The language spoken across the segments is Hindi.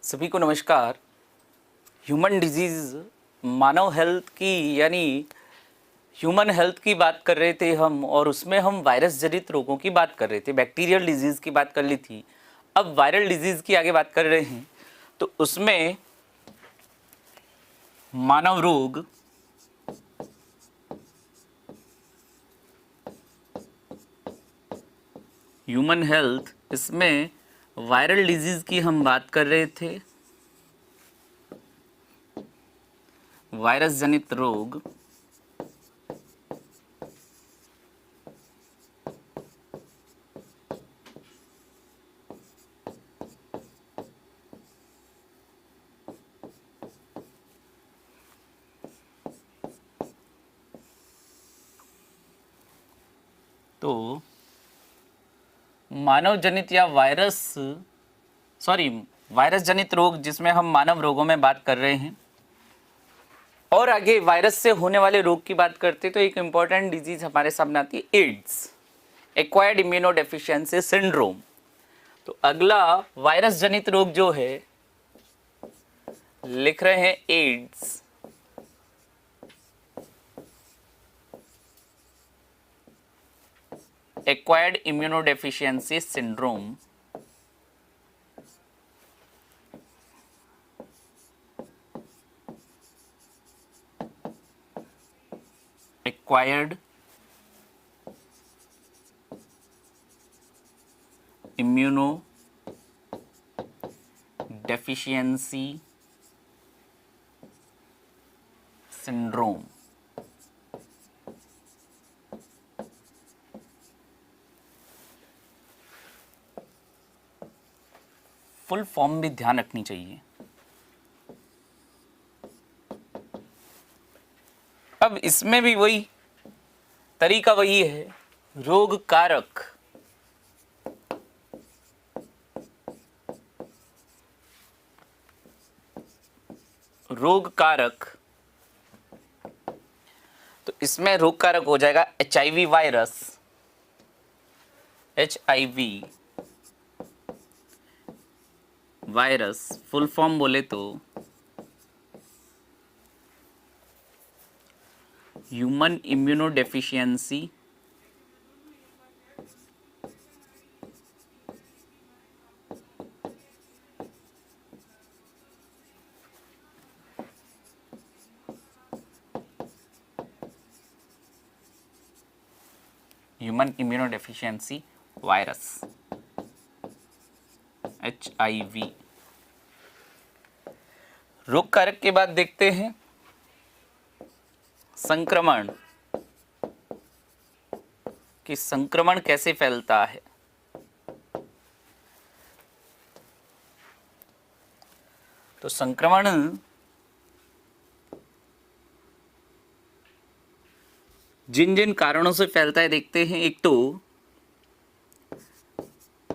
सभी को नमस्कार। ह्यूमन डिजीज़ मानव हेल्थ की यानी ह्यूमन हेल्थ की बात कर रहे थे हम, और उसमें हम वायरस जनित रोगों की बात कर रहे थे। बैक्टीरियल डिजीज़ की बात कर ली थी, अब वायरल डिजीज़ की आगे बात कर रहे हैं। तो उसमें मानव रोग, ह्यूमन हेल्थ, इसमें वायरल डिजीज़ की हम बात कर रहे थे। वायरस जनित रोग, तो मानव जनित या वायरस जनित रोग जिसमें हम मानव रोगों में बात कर रहे हैं। और आगे वायरस से होने वाले रोग की बात करते तो एक इम्पॉर्टेंट डिजीज हमारे सामने आती है, AIDS, acquired immuno deficiency syndrome. तो अगला वायरस जनित रोग जो है, लिख रहे हैं AIDS, acquired immuno deficiency syndrome. Acquired immuno deficiency syndrome. Full form भी ध्यान रखनी चाहिए। अब इसमें भी वही तरीका वही है, रोग कारक, रोग कारक। तो इसमें रोग कारक हो जाएगा HIV virus, HIV virus, full form बोले तो human immuno deficiency human immuno deficiency virus, HIV। रोग कारक के बाद देखते हैं संक्रमण, कि संक्रमण कैसे फैलता है। तो संक्रमण जिन जिन कारणों से फैलता है देखते हैं। एक तो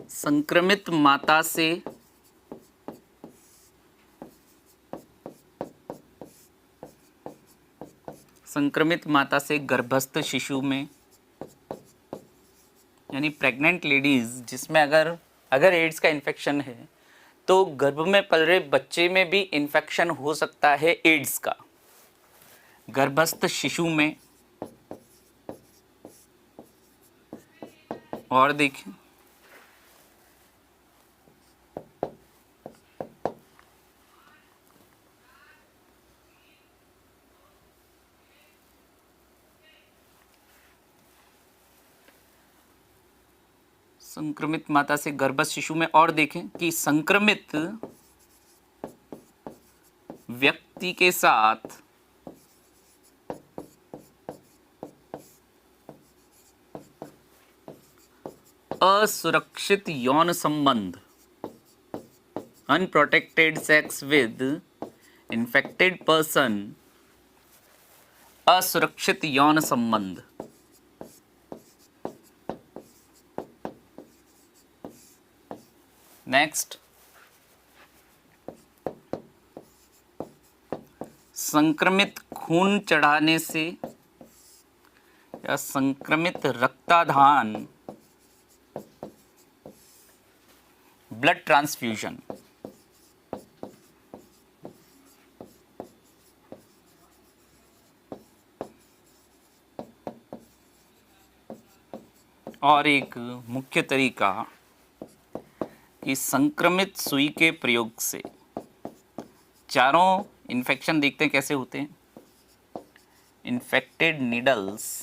संक्रमित माता से गर्भस्थ शिशु में, यानी प्रेग्नेंट लेडीज जिसमें अगर एड्स का इन्फेक्शन है तो गर्भ में पल रहे बच्चे में भी इन्फेक्शन हो सकता है एड्स का। गर्भस्थ शिशु में, और देखें संक्रमित माता से गर्भस्थ शिशु में, और देखें कि संक्रमित व्यक्ति के साथ असुरक्षित यौन संबंध, unprotected sex with infected person, असुरक्षित यौन संबंध। नेक्स्ट, संक्रमित खून चढ़ाने से या संक्रमित रक्ताधान, ब्लड ट्रांसफ्यूजन। और एक मुख्य तरीका कि संक्रमित सुई के प्रयोग से चारों इन्फेक्शन देखते हैं कैसे होते हैं। इन्फेक्टेड नीडल्स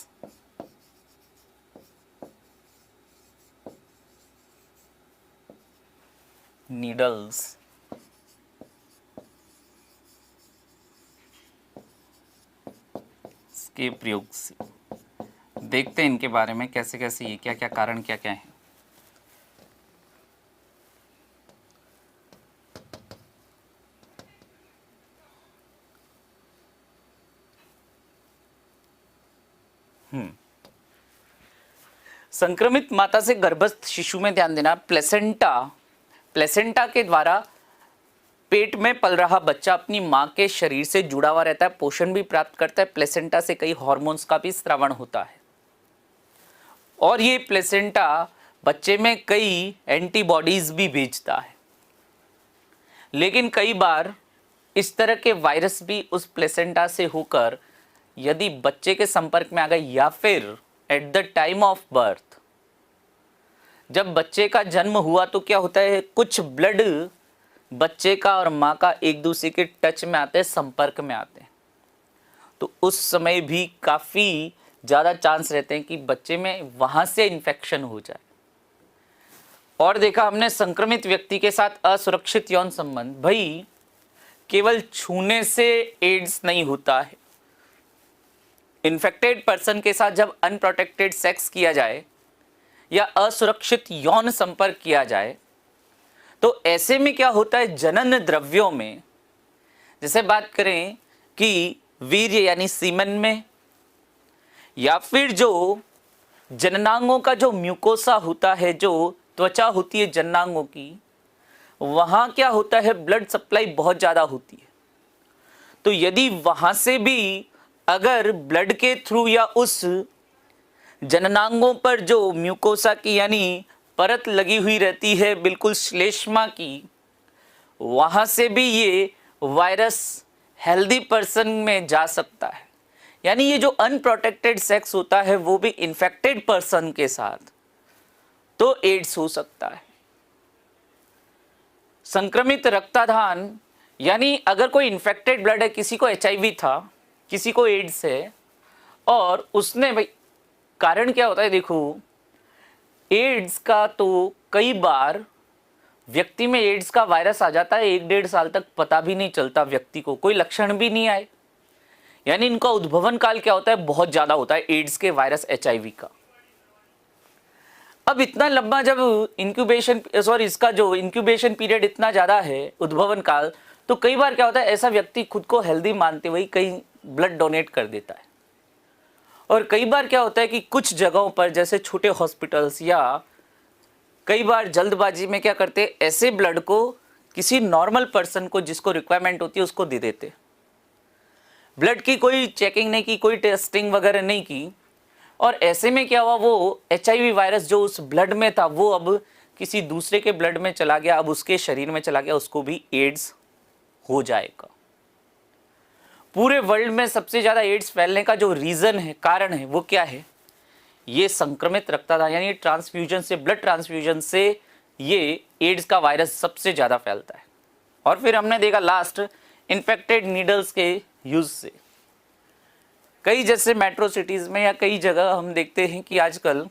के प्रयोग से देखते हैं इनके बारे में कैसे कैसे ये क्या क्या कारण क्या क्या है। संक्रमित माता से गर्भस्थ शिशु में ध्यान देना। प्लेसेंटा के द्वारा पेट में पल रहा बच्चा अपनी मां के शरीर से जुड़ा हुआ रहता है, पोषण भी प्राप्त करता है। प्लेसेंटा से कई हार्मोन्स का भी स्रावण होता है और ये प्लेसेंटा बच्चे में कई एंटीबॉडीज भी भेजता है। लेकिन कई बार इस तरह के वायरस भी उस प्लेसेंटा से होकर यदि बच्चे के संपर्क में आ गए या फिर at the time of birth, जब बच्चे का जन्म हुआ तो क्या होता है, कुछ ब्लड बच्चे का और माँ का एक दूसरे के टच में आते हैं, संपर्क में आते हैं, तो उस समय भी काफ़ी ज़्यादा चांस रहते हैं कि बच्चे में वहाँ से इन्फेक्शन हो जाए। और देखा हमने संक्रमित व्यक्ति के साथ असुरक्षित यौन संबंध, भाई केवल छूने से एड्स नहीं होता है। इन्फेक्टेड पर्सन के साथ जब अनप्रोटेक्टेड सेक्स किया जाए या असुरक्षित यौन संपर्क किया जाए तो ऐसे में क्या होता है, जनन द्रव्यों में, जैसे बात करें कि वीर्य यानी सीमन में, या फिर जो जननांगों का जो म्यूकोसा होता है, जो त्वचा होती है जननांगों की, वहाँ क्या होता है, ब्लड सप्लाई बहुत ज़्यादा होती है। तो यदि वहाँ से भी अगर ब्लड के थ्रू या उस जननांगों पर जो म्यूकोसा की यानी परत लगी हुई रहती है बिल्कुल श्लेष्मा की, वहाँ से भी ये वायरस हेल्दी पर्सन में जा सकता है। यानी ये जो अनप्रोटेक्टेड सेक्स होता है वो भी इन्फेक्टेड पर्सन के साथ, तो एड्स हो सकता है। संक्रमित रक्तदान, यानी अगर कोई इन्फेक्टेड ब्लड है, किसी को एचआईवी था, किसी को एड्स है, और उसने, भाई कारण क्या होता है, देखो एड्स का तो कई बार व्यक्ति में एड्स का वायरस आ जाता है, 1-1.5 साल तक पता भी नहीं चलता व्यक्ति को, कोई लक्षण भी नहीं आए। यानी इनका उद्भवन काल क्या होता है, बहुत ज़्यादा होता है एड्स के वायरस एचआईवी का। अब इतना लंबा जब इसका जो इंक्यूबेशन पीरियड इतना ज़्यादा है, उद्भवन काल, तो कई बार क्या होता है, ऐसा व्यक्ति खुद को हेल्दी मानते हुए कहीं ब्लड डोनेट कर देता है। और कई बार क्या होता है कि कुछ जगहों पर जैसे छोटे हॉस्पिटल्स या कई बार जल्दबाजी में क्या करते हैं, ऐसे ब्लड को किसी नॉर्मल पर्सन को जिसको रिक्वायरमेंट होती है उसको दे देते। ब्लड की कोई चेकिंग नहीं की, कोई टेस्टिंग वगैरह नहीं की, और ऐसे में क्या हुआ, वो एचआईवी वायरस जो उस ब्लड में था वो अब किसी दूसरे के ब्लड में चला गया, अब उसके शरीर में चला गया, उसको भी एड्स हो जाएगा। पूरे वर्ल्ड में सबसे ज़्यादा एड्स फैलने का जो रीज़न है, कारण है, वो क्या है, ये संक्रमित रक्तदान यानी ट्रांसफ्यूजन से, ब्लड ट्रांसफ्यूजन से ये एड्स का वायरस सबसे ज़्यादा फैलता है। और फिर हमने देखा लास्ट, इन्फेक्टेड नीडल्स के यूज़ से। कई जैसे मेट्रो सिटीज़ में या कई जगह हम देखते हैं कि आजकल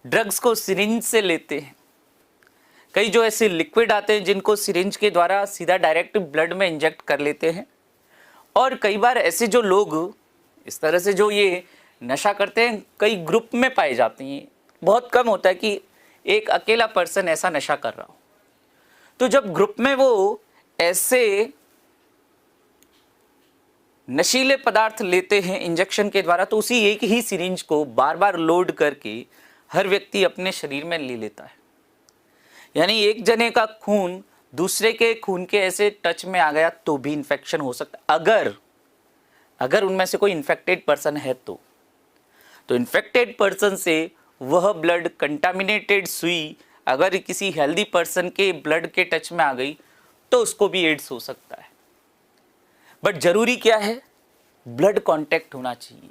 ड्रग्स को सिरिंज से लेते हैं। कई जो ऐसे लिक्विड आते हैं जिनको सिरिंज के द्वारा सीधा डायरेक्ट ब्लड में इंजेक्ट कर लेते हैं। और कई बार ऐसे जो लोग इस तरह से जो ये नशा करते हैं कई ग्रुप में पाए जाते हैं। बहुत कम होता है कि एक अकेला पर्सन ऐसा नशा कर रहा हो। तो जब ग्रुप में वो ऐसे नशीले पदार्थ लेते हैं इंजेक्शन के द्वारा, तो उसी एक ही सिरिंज को बार बार लोड करके हर व्यक्ति अपने शरीर में ले लेता है। यानी एक जने का खून दूसरे के खून के ऐसे टच में आ गया तो भी इन्फेक्शन हो सकता है, अगर उनमें से कोई इन्फेक्टेड पर्सन है तो इन्फेक्टेड पर्सन से वह ब्लड कंटामिनेटेड सुई अगर किसी हेल्दी पर्सन के ब्लड के टच में आ गई तो उसको भी एड्स हो सकता है। बट जरूरी क्या है, ब्लड कांटेक्ट होना चाहिए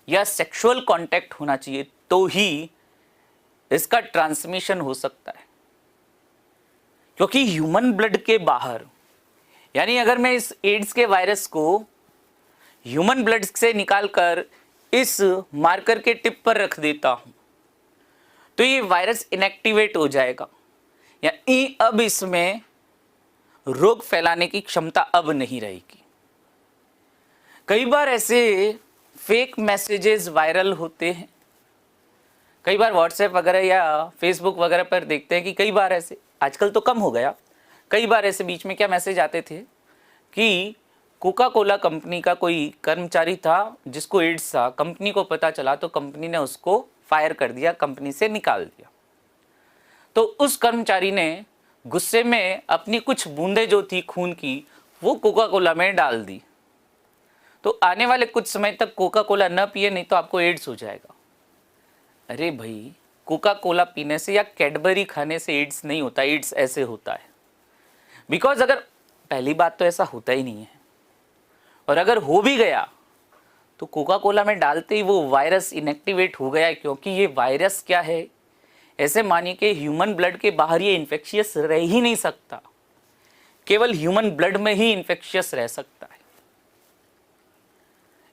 या सेक्सुअल कांटेक्ट होना चाहिए, तो ही इसका ट्रांसमिशन हो सकता है, क्योंकि ह्यूमन ब्लड के बाहर, यानी अगर मैं इस एड्स के वायरस को ह्यूमन ब्लड से निकालकर इस मार्कर के टिप पर रख देता हूं तो ये वायरस इनएक्टिवेट हो जाएगा, यानी अब इसमें रोग फैलाने की क्षमता अब नहीं रहेगी। कई बार ऐसे फेक मैसेजेस वायरल होते हैं, कई बार व्हाट्सएप वगैरह या फेसबुक वगैरह पर देखते हैं कि कई बार ऐसे, आजकल तो कम हो गया, कई बार ऐसे बीच में क्या मैसेज आते थे कि कोका कोला कंपनी का कोई कर्मचारी था जिसको एड्स था, कंपनी को पता चला तो कंपनी ने उसको फायर कर दिया, कंपनी से निकाल दिया। तो उस कर्मचारी ने गुस्से में अपनी कुछ बूंदें जो थी खून की वो कोका कोला में डाल दी। तो आने वाले कुछ समय तक कोका कोला न पिए, नहीं तो आपको एड्स हो जाएगा। अरे भाई, कोका कोला पीने से या कैडबरी खाने से एड्स नहीं होता, एड्स ऐसे होता है। बिकॉज अगर, पहली बात तो ऐसा होता ही नहीं है, और अगर हो भी गया तो कोका कोला में डालते ही वो वायरस इनएक्टिवेट हो गया है, क्योंकि ये वायरस क्या है, ऐसे मानिए कि ह्यूमन ब्लड के बाहर ये इन्फेक्शियस रह ही नहीं सकता, केवल ह्यूमन ब्लड में ही इन्फेक्शियस रह सकता है,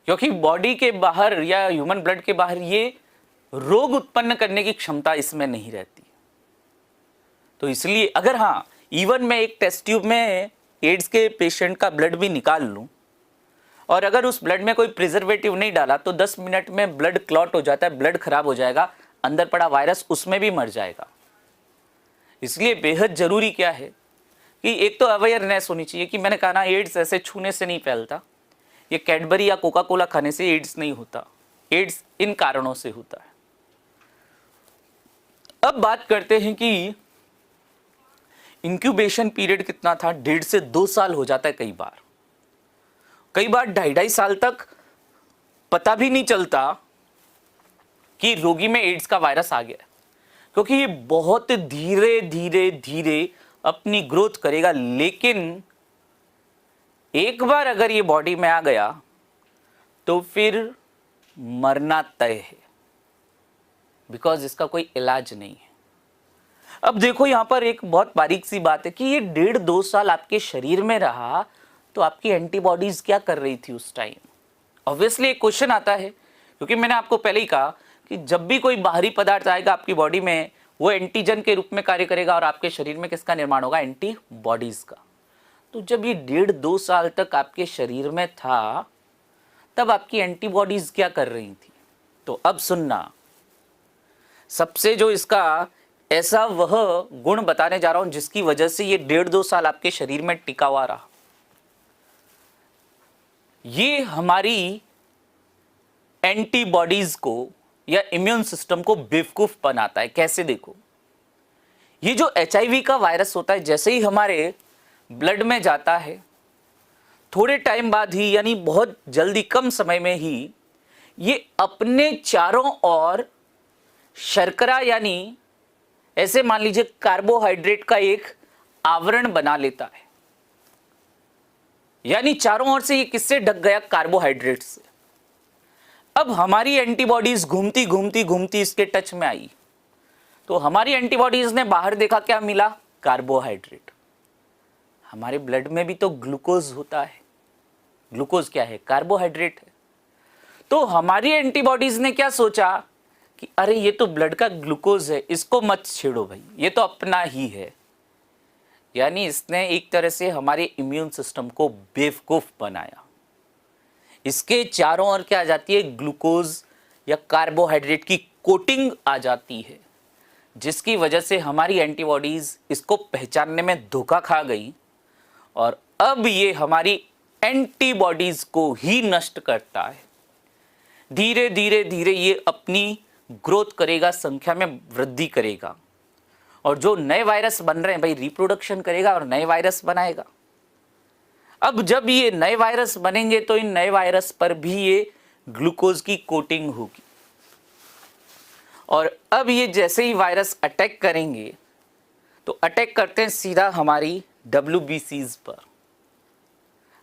क्योंकि बॉडी के बाहर या ह्यूमन ब्लड के बाहर ये रोग उत्पन्न करने की क्षमता इसमें नहीं रहती। तो इसलिए अगर हाँ, इवन मैं एक टेस्ट ट्यूब में एड्स के पेशेंट का ब्लड भी निकाल लूं और अगर उस ब्लड में कोई प्रिजर्वेटिव नहीं डाला तो 10 मिनट में ब्लड क्लॉट हो जाता है, ब्लड खराब हो जाएगा, अंदर पड़ा वायरस उसमें भी मर जाएगा। इसलिए बेहद जरूरी क्या है कि एक तो अवेयरनेस होनी चाहिए कि मैंने कहा ना, एड्स ऐसे छूने से नहीं फैलता, ये कैडबरी या कोका कोला खाने से एड्स नहीं होता, एड्स इन कारणों से होता है। अब बात करते हैं कि इंक्यूबेशन पीरियड कितना था। 1.5 से 2 साल हो जाता है, कई बार 2.5 साल तक पता भी नहीं चलता कि रोगी में एड्स का वायरस आ गया, क्योंकि ये बहुत धीरे धीरे धीरे अपनी ग्रोथ करेगा। लेकिन एक बार अगर ये बॉडी में आ गया तो फिर मरना तय है, बिकॉज इसका कोई इलाज नहीं है। अब देखो, यहां पर एक बहुत बारीक सी बात है कि ये 1.5-2 साल आपके शरीर में रहा तो आपकी एंटीबॉडीज क्या कर रही थी उस टाइम। ऑब्वियसली एक क्वेश्चन आता है, क्योंकि मैंने आपको पहले ही कहा कि जब भी कोई बाहरी पदार्थ आएगा आपकी बॉडी में, वो एंटीजन के रूप में कार्य करेगा और आपके शरीर में किसका निर्माण होगा, एंटीबॉडीज का। तो जब ये 1.5-2 साल तक आपके शरीर में था तब आपकी एंटीबॉडीज क्या कर रही थी। तो अब सुनना, सबसे जो इसका ऐसा वह गुण बताने जा रहा हूं जिसकी वजह से ये 1.5-2 साल आपके शरीर में टिका हुआ रहा। ये हमारी एंटीबॉडीज को या इम्यून सिस्टम को बेवकूफ बनाता है। कैसे, देखो, ये जो HIV का वायरस होता है, जैसे ही हमारे ब्लड में जाता है, थोड़े टाइम बाद ही, यानी बहुत जल्दी, कम समय में ही, ये अपने चारों ओर शर्करा, यानी ऐसे मान लीजिए कार्बोहाइड्रेट का एक आवरण बना लेता है। यानी चारों ओर से ये किससे ढक गया, कार्बोहाइड्रेट से। अब हमारी एंटीबॉडीज घूमती घूमती घूमती इसके टच में आई, तो हमारी एंटीबॉडीज ने बाहर देखा, क्या मिला, कार्बोहाइड्रेट। हमारे ब्लड में भी तो ग्लूकोज होता है, ग्लूकोज क्या है, कार्बोहाइड्रेट है। तो हमारी एंटीबॉडीज ने क्या सोचा कि अरे ये तो ब्लड का ग्लूकोज है, इसको मत छेड़ो भाई, ये तो अपना ही है। यानी इसने एक तरह से हमारे इम्यून सिस्टम को बेवकूफ बनाया। इसके चारों ओर क्या आ जाती है, ग्लूकोज या कार्बोहाइड्रेट की कोटिंग आ जाती है, जिसकी वजह से हमारी एंटीबॉडीज इसको पहचानने में धोखा खा गई और अब ये हमारी एंटीबॉडीज को ही नष्ट करता है। धीरे धीरे धीरे ये अपनी ग्रोथ करेगा, संख्या में वृद्धि करेगा, और जो नए वायरस बन रहे हैं भाई, रिप्रोडक्शन करेगा और नए वायरस बनाएगा। अब जब ये नए वायरस बनेंगे तो इन नए वायरस पर भी ये ग्लूकोज की कोटिंग होगी, और अब ये जैसे ही वायरस अटैक करेंगे तो अटैक करते हैं सीधा हमारी WBCs पर।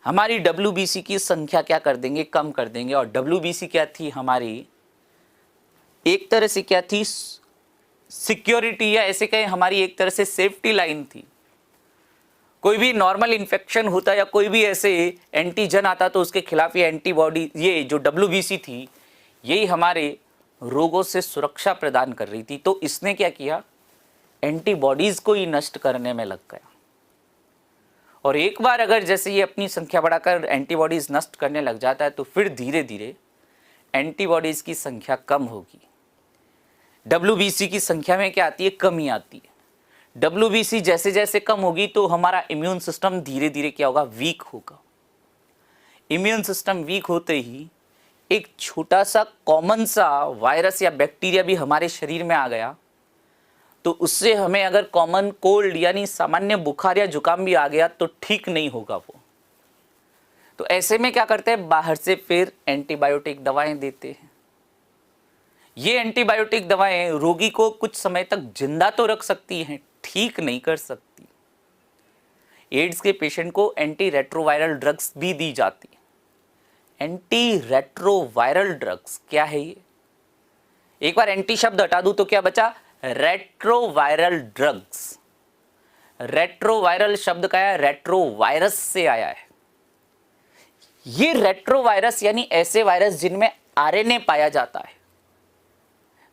हमारी WBC की संख्या क्या कर देंगे, कम कर देंगे। और WBC क्या थी हमारी, एक तरह से क्या थी, सिक्योरिटी या ऐसे कहें हमारी एक तरह से सेफ्टी लाइन थी। कोई भी नॉर्मल इन्फेक्शन होता या कोई भी ऐसे एंटीजन आता तो उसके खिलाफ ये एंटीबॉडी, ये जो WBC थी, यही हमारे रोगों से सुरक्षा प्रदान कर रही थी। तो इसने क्या किया, एंटीबॉडीज को ही नष्ट करने में लग गया। और एक बार अगर जैसे ये अपनी संख्या बढ़ाकर एंटीबॉडीज नष्ट करने लग जाता है तो फिर धीरे धीरे एंटीबॉडीज की संख्या कम होगी। WBC की संख्या में क्या आती है, कमी आती है। WBC जैसे जैसे कम होगी तो हमारा इम्यून सिस्टम धीरे धीरे क्या होगा, वीक होगा। इम्यून सिस्टम वीक होते ही एक छोटा सा कॉमन सा वायरस या बैक्टीरिया भी हमारे शरीर में आ गया तो उससे हमें अगर कॉमन कोल्ड यानी सामान्य बुखार या जुकाम भी आ गया तो ठीक नहीं होगा वो। तो ऐसे में क्या करते हैं, बाहर से फिर एंटीबायोटिक दवाएं देते हैं। ये एंटीबायोटिक दवाएं रोगी को कुछ समय तक जिंदा तो रख सकती हैं, ठीक नहीं कर सकती। एड्स के पेशेंट को एंटी रेट्रोवायरल ड्रग्स भी दी जाती है। एंटी रेट्रोवायरल ड्रग्स क्या है ये, एक बार एंटी शब्द हटा दूं तो क्या बचा, रेट्रोवायरल ड्रग्स। रेट्रोवायरल शब्द का है, रेट्रोवायरस से आया है। ये रेट्रोवायरस यानी ऐसे वायरस जिनमें RNA पाया जाता है।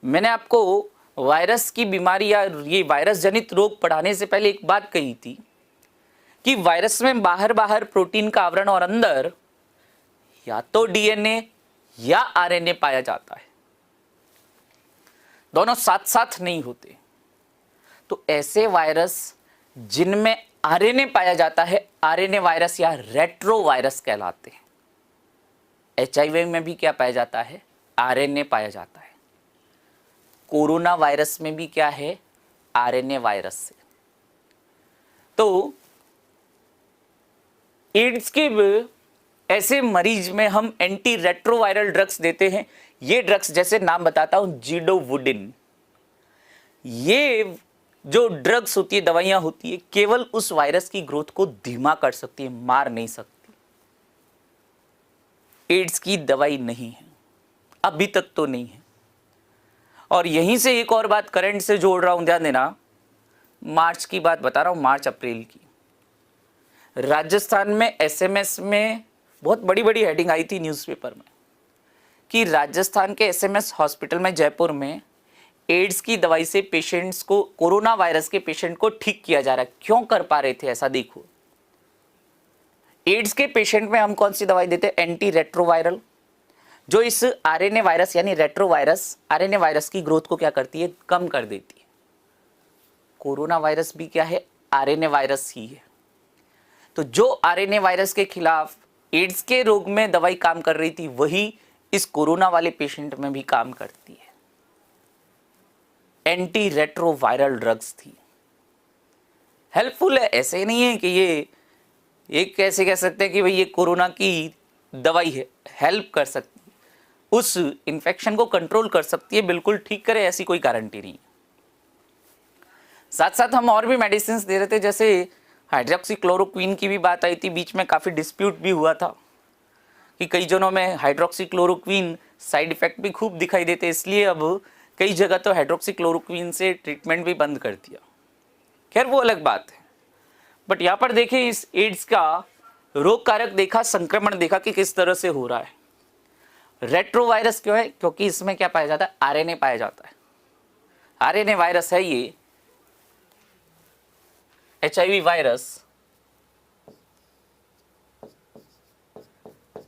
मैंने आपको वायरस की बीमारी या ये वायरस जनित रोग पढ़ाने से पहले एक बात कही थी कि वायरस में बाहर बाहर प्रोटीन का आवरण और अंदर या तो DNA या RNA पाया जाता है, दोनों साथ साथ नहीं होते। तो ऐसे वायरस जिनमें RNA पाया जाता है, RNA वायरस या रेट्रोवायरस कहलाते हैं। HIV में भी क्या पाया जाता है, RNA पाया जाता है। कोरोना वायरस में भी क्या है, RNA वायरस से। तो एड्स के ऐसे मरीज में हम एंटी रेट्रोवायरल ड्रग्स देते हैं। ये ड्रग्स जैसे नाम बताता हूं, जीडोवुडिन, ये जो ड्रग्स होती है, दवाइयां होती है, केवल उस वायरस की ग्रोथ को धीमा कर सकती है, मार नहीं सकती। एड्स की दवाई नहीं है, अभी तक तो नहीं है। और यहीं से एक और बात करंट से जोड़ रहा हूं, ध्यान देना, मार्च की बात बता रहा हूं, मार्च अप्रैल की। राजस्थान में SMS में बहुत बड़ी बड़ी हेडिंग आई थी न्यूज़पेपर में कि राजस्थान के SMS हॉस्पिटल में जयपुर में एड्स की दवाई से पेशेंट्स को, कोरोना वायरस के पेशेंट को ठीक किया जा रहा है। क्यों कर पा रहे थे ऐसा, देखो। एड्स के पेशेंट में हम कौन सी दवाई देते हैं, एंटी रेट्रोवायरल, जो इस RNA वायरस यानी रेट्रोवायरस RNA वायरस की ग्रोथ को क्या करती है, कम कर देती है। कोरोना वायरस भी क्या है, RNA वायरस ही है। तो जो RNA वायरस के खिलाफ एड्स के रोग में दवाई काम कर रही थी, वही इस कोरोना वाले पेशेंट में भी काम करती है। एंटी रेट्रोवायरल ड्रग्स थी, हेल्पफुल है। ऐसे नहीं है कि ये एक कैसे कह सकते हैं कि भाई ये कोरोना की दवाई है, हेल्प कर सकती है, उस इन्फेक्शन को कंट्रोल कर सकती है, बिल्कुल ठीक करे, ऐसी कोई गारंटी नहीं। साथ साथ हम और भी मेडिसिन दे रहे थे, जैसे हाइड्रोक्सीक्लोरोक्वीन की भी बात आई थी, बीच में काफ़ी डिस्प्यूट भी हुआ था कि कई जनों में हाइड्रोक्सीक्लोरोक्वीन साइड इफेक्ट भी खूब दिखाई देते, इसलिए अब कई जगह तो हाइड्रोक्सीक्लोरोक्वीन से ट्रीटमेंट भी बंद कर दिया। खैर वो अलग बात है। बट यहाँ पर देखें, इस एड्स का रोग कारक देखा, संक्रमण देखा कि किस तरह से हो रहा है। रेट्रोवायरस क्यों है, क्योंकि इसमें क्या पाया जाता है, RNA पाया जाता है। RNA वायरस है ये, HIV वायरस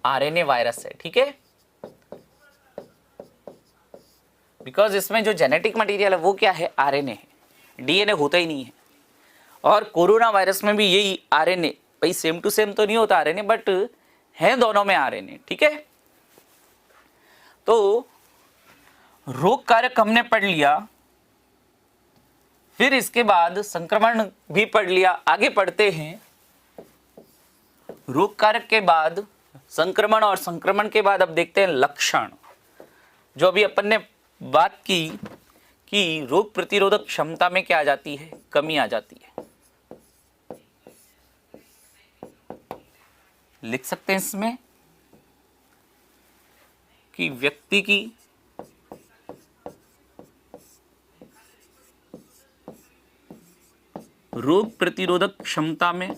RNA वायरस है, ठीक है। बिकॉज इसमें जो जेनेटिक मटेरियल है वो क्या है, RNA है, DNA होता ही नहीं है। और कोरोना वायरस में भी यही RNA, भाई सेम टू सेम तो नहीं होता RNA, बट है दोनों में RNA, ठीक है। तो रोग कारक हमने पढ़ लिया, फिर इसके बाद संक्रमण भी पढ़ लिया। आगे पढ़ते हैं, रोग कारक के बाद संक्रमण, और संक्रमण के बाद अब देखते हैं लक्षण। जो अभी अपन ने बात की कि रोग प्रतिरोधक क्षमता में क्या आ जाती है, कमी आ जाती है। लिख सकते हैं इसमें कि व्यक्ति की प्रतिरोधक क्षमता में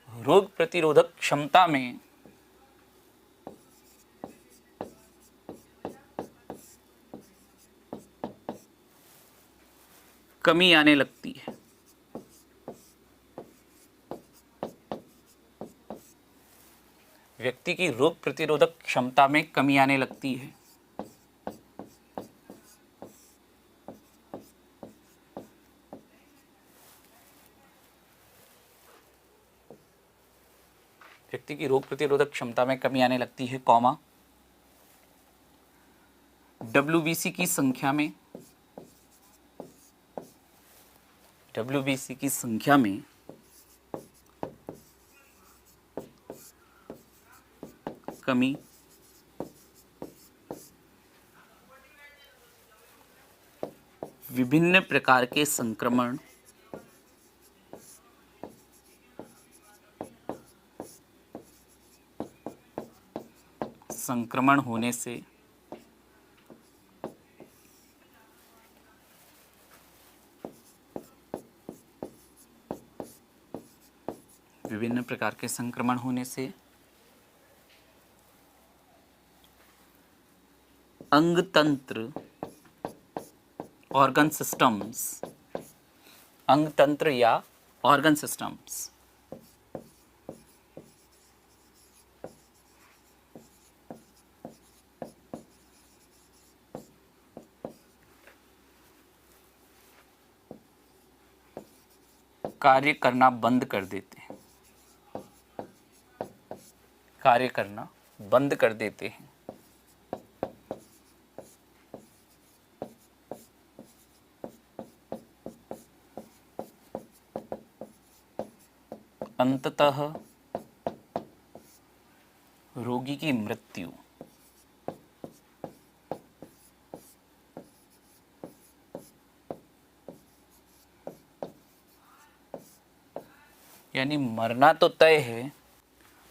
रोग प्रतिरोधक क्षमता में कमी आने लगती है। व्यक्ति की रोग प्रतिरोधक क्षमता में कमी आने लगती है। व्यक्ति की रोग प्रतिरोधक क्षमता में कमी आने लगती है, कॉमा, डब्ल्यूबीसी की संख्या में कमी विभिन्न प्रकार के संक्रमण होने से अंग तंत्र या ऑर्गन सिस्टम्स कार्य करना बंद कर देते हैं। अंततः रोगी की मृत्यु यानी मरना तो तय है,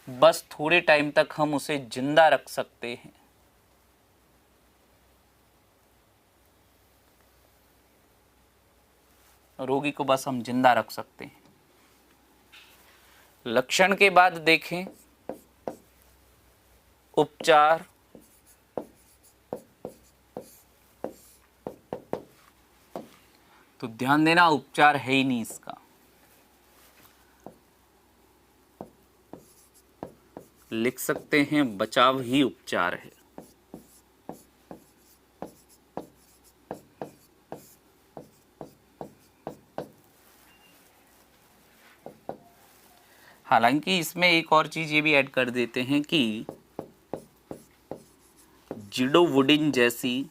बस थोड़े टाइम तक हम उसे जिंदा रख सकते हैं। रोगी को बस हम जिंदा रख सकते हैं। लक्षण के बाद देखें उपचार, तो ध्यान देना उपचार है ही नहीं इसका। लिख सकते हैं बचाव ही उपचार है। हालांकि इसमें एक और चीज ये भी ऐड कर देते हैं कि जिडोवुडिन जैसी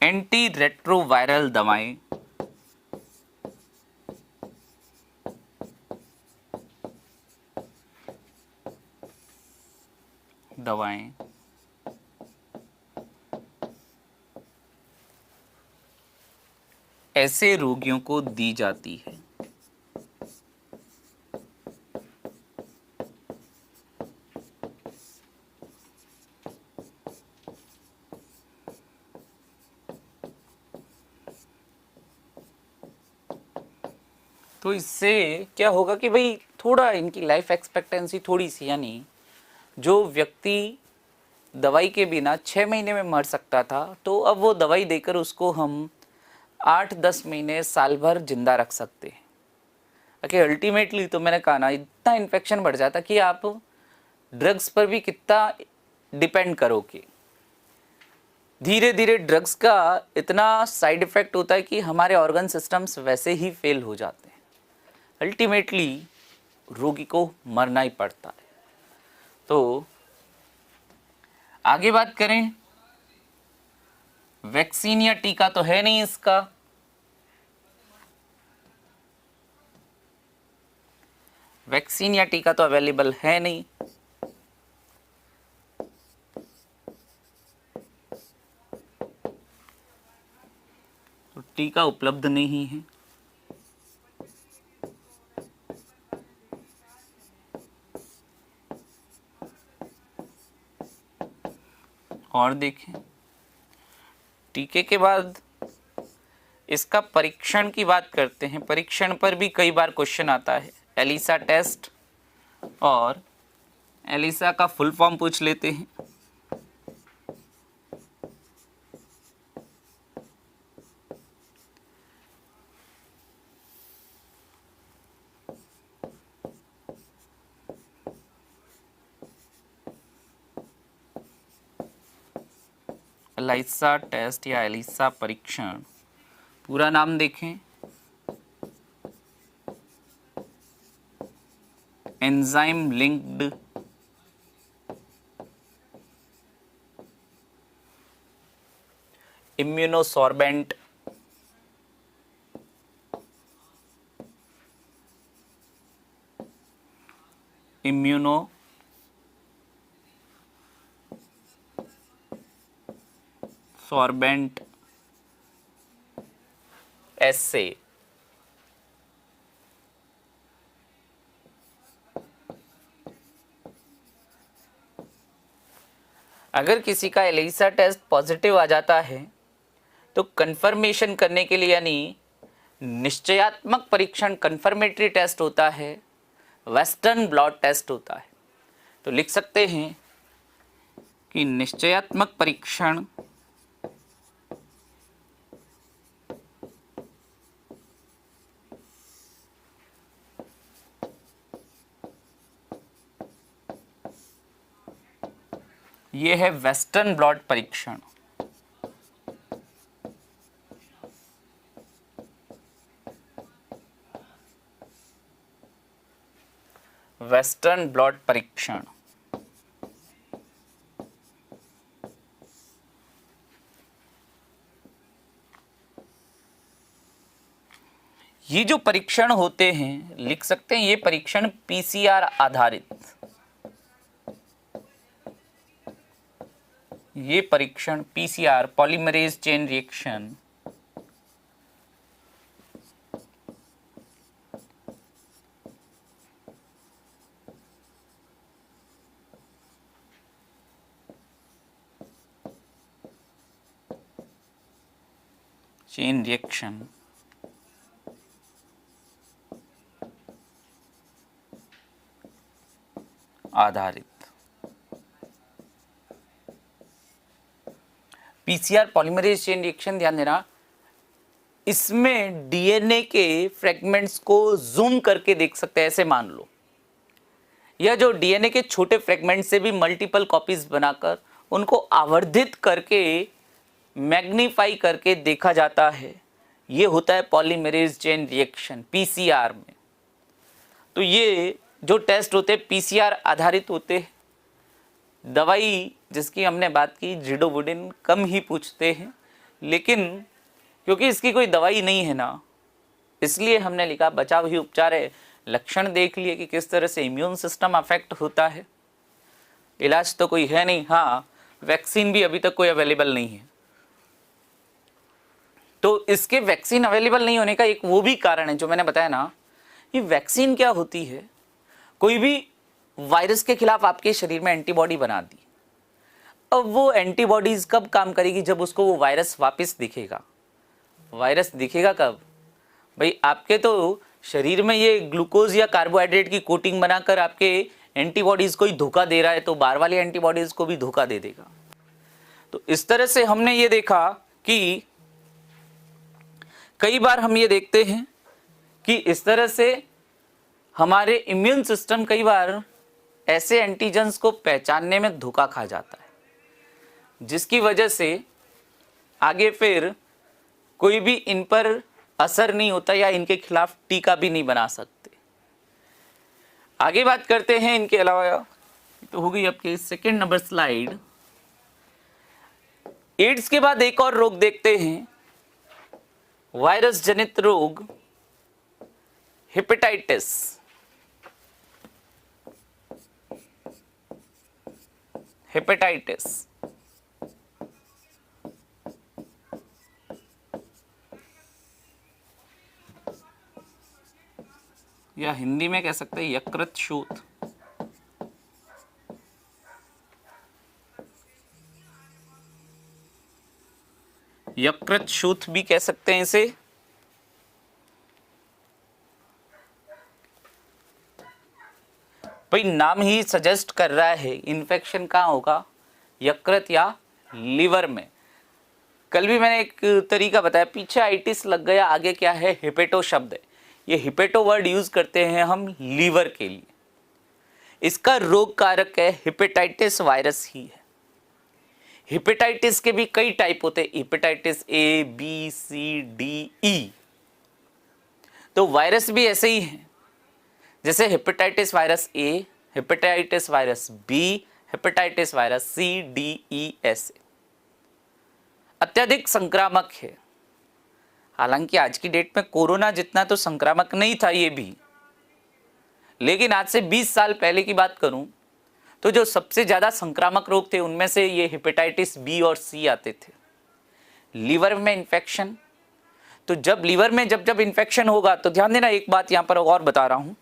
एंटी रेट्रोवायरल दवाएं ऐसे रोगियों को दी जाती है। तो इससे क्या होगा कि भाई थोड़ा इनकी लाइफ एक्सपेक्टेंसी थोड़ी सी, यानी जो व्यक्ति दवाई के बिना 6 महीने में मर सकता था, तो अब वो दवाई देकर उसको हम 8-10 महीने साल भर जिंदा रख सकते हैं। कि अल्टीमेटली तो मैंने कहा ना, इतना इन्फेक्शन बढ़ जाता कि आप ड्रग्स पर भी कितना डिपेंड करोगे। धीरे धीरे ड्रग्स का इतना साइड इफेक्ट होता है कि हमारे ऑर्गन सिस्टम्स वैसे ही फेल हो जाते हैं। अल्टीमेटली रोगी को मरना ही पड़ता है। तो आगे बात करें, वैक्सीन या टीका तो है नहीं इसका। वैक्सीन या टीका तो अवेलेबल है नहीं। तो टीका उपलब्ध नहीं है। और देखें, टीके के बाद इसका परीक्षण की बात करते हैं। परीक्षण पर भी कई बार क्वेश्चन आता है। एलिसा टेस्ट, और एलिसा का फुल फॉर्म पूछ लेते हैं। एलिसा टेस्ट या एलिसा परीक्षण, पूरा नाम देखें, enzyme linked immunosorbent immuno sorbent assay. अगर किसी का एलिसा टेस्ट पॉजिटिव आ जाता है तो कंफर्मेशन करने के लिए, यानी निश्चयात्मक परीक्षण, कंफर्मेटरी टेस्ट होता है, वेस्टर्न ब्लॉट टेस्ट होता है। तो लिख सकते हैं कि निश्चयात्मक परीक्षण ये है वेस्टर्न ब्लॉट परीक्षण। वेस्टर्न ब्लॉट परीक्षण ये जो परीक्षण होते हैं, लिख सकते हैं ये परीक्षण पीसीआर आधारित, ये परीक्षण PCR, polymerase chain reaction, chain reaction आधारित। पीसीआर पॉलीमरेज चेन रिएक्शन, ध्यान देना, इसमें डीएनए के फ्रेगमेंट्स को जूम करके देख सकते हैं, ऐसे मान लो, या जो डीएनए के छोटे फ्रेगमेंट से भी मल्टीपल कॉपीज बनाकर उनको आवर्धित करके मैग्नीफाई करके देखा जाता है। ये होता है पॉलीमरेज चेन रिएक्शन पीसीआर में। तो ये जो टेस्ट होते हैं पीसीआर आधारित होते हैं। दवाई जिसकी हमने बात की, जिडोवुडिन, कम ही पूछते हैं, लेकिन क्योंकि इसकी कोई दवाई नहीं है ना, इसलिए हमने लिखा बचाव ही उपचार है। लक्षण देख लिए कि किस तरह से इम्यून सिस्टम अफेक्ट होता है। इलाज तो कोई है नहीं, हाँ वैक्सीन भी अभी तक कोई अवेलेबल नहीं है। तो इसके वैक्सीन अवेलेबल नहीं होने का एक वो भी कारण है जो मैंने बताया ना, ये वैक्सीन क्या होती है, कोई भी वायरस के खिलाफ आपके शरीर में एंटीबॉडी बना दी। अब वो एंटीबॉडीज कब काम करेगी, जब उसको वो वायरस वापस दिखेगा। वायरस दिखेगा कब भाई, आपके तो शरीर में ये ग्लूकोज या कार्बोहाइड्रेट की कोटिंग बनाकर आपके एंटीबॉडीज को ही धोखा दे रहा है, तो बाहर वाली एंटीबॉडीज को भी धोखा दे देगा। तो इस तरह से हमने ये देखा कि कई बार हम ये देखते हैं कि इस तरह से हमारे इम्यून सिस्टम कई बार ऐसे एंटीजेंस को पहचानने में धोखा खा जाता है, जिसकी वजह से आगे फिर कोई भी इन पर असर नहीं होता या इनके खिलाफ टीका भी नहीं बना सकते। आगे बात करते हैं इनके अलावा, तो हो गई आपके सेकंड नंबर स्लाइड। एड्स के बाद एक और रोग देखते हैं, वायरस जनित रोग, हेपेटाइटिस। हेपेटाइटिस या हिंदी में कह सकते हैं यकृत शोथ। यकृत शोथ भी कह सकते हैं इसे। भाई नाम ही सजेस्ट कर रहा है इन्फेक्शन कहाँ होगा, यकृत या लीवर में। कल भी मैंने एक तरीका बताया, पीछे आइटिस लग गया, आगे क्या है, हिपेटो शब्द है। ये हिपेटो वर्ड यूज करते हैं हम लीवर के लिए। इसका रोग कारक है हिपेटाइटिस वायरस ही है। हिपेटाइटिस के भी कई टाइप होते हैं, hepatitis A B C D E. तो वायरस भी ऐसे ही है, जैसे hepatitis virus A, hepatitis virus B, hepatitis virus C D E ऐसे अत्यधिक संक्रामक है। हालांकि आज की डेट में कोरोना जितना तो संक्रामक नहीं था ये भी, लेकिन आज से 20 साल पहले की बात करूं तो जो सबसे ज्यादा संक्रामक रोग थे उनमें से ये हेपेटाइटिस बी और सी आते थे। लीवर में इन्फेक्शन, तो जब लीवर में जब जब इन्फेक्शन होगा तो ध्यान देना, एक बात यहां पर और बता रहा हूं,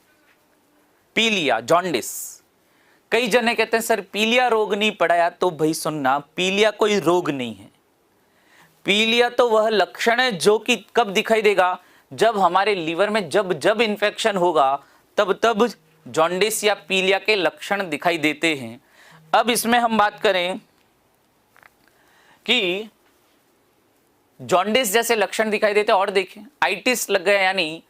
पीलिया, जॉन्डिस। कई जने कहते हैं सर पीलिया रोग नहीं पढ़ाया, तो भाई सुनना, पीलिया कोई रोग नहीं है। पीलिया तो वह लक्षण है जो कि कब दिखाई देगा, जब हमारे लीवर में जब जब इन्फेक्शन होगा तब तब जॉन्डिस या पीलिया के लक्षण दिखाई देते हैं। अब इसमें हम बात करें कि जॉन्डिस जैसे लक्षण दिखाई देते हैं, और देखें आइटिस लग गया, यानी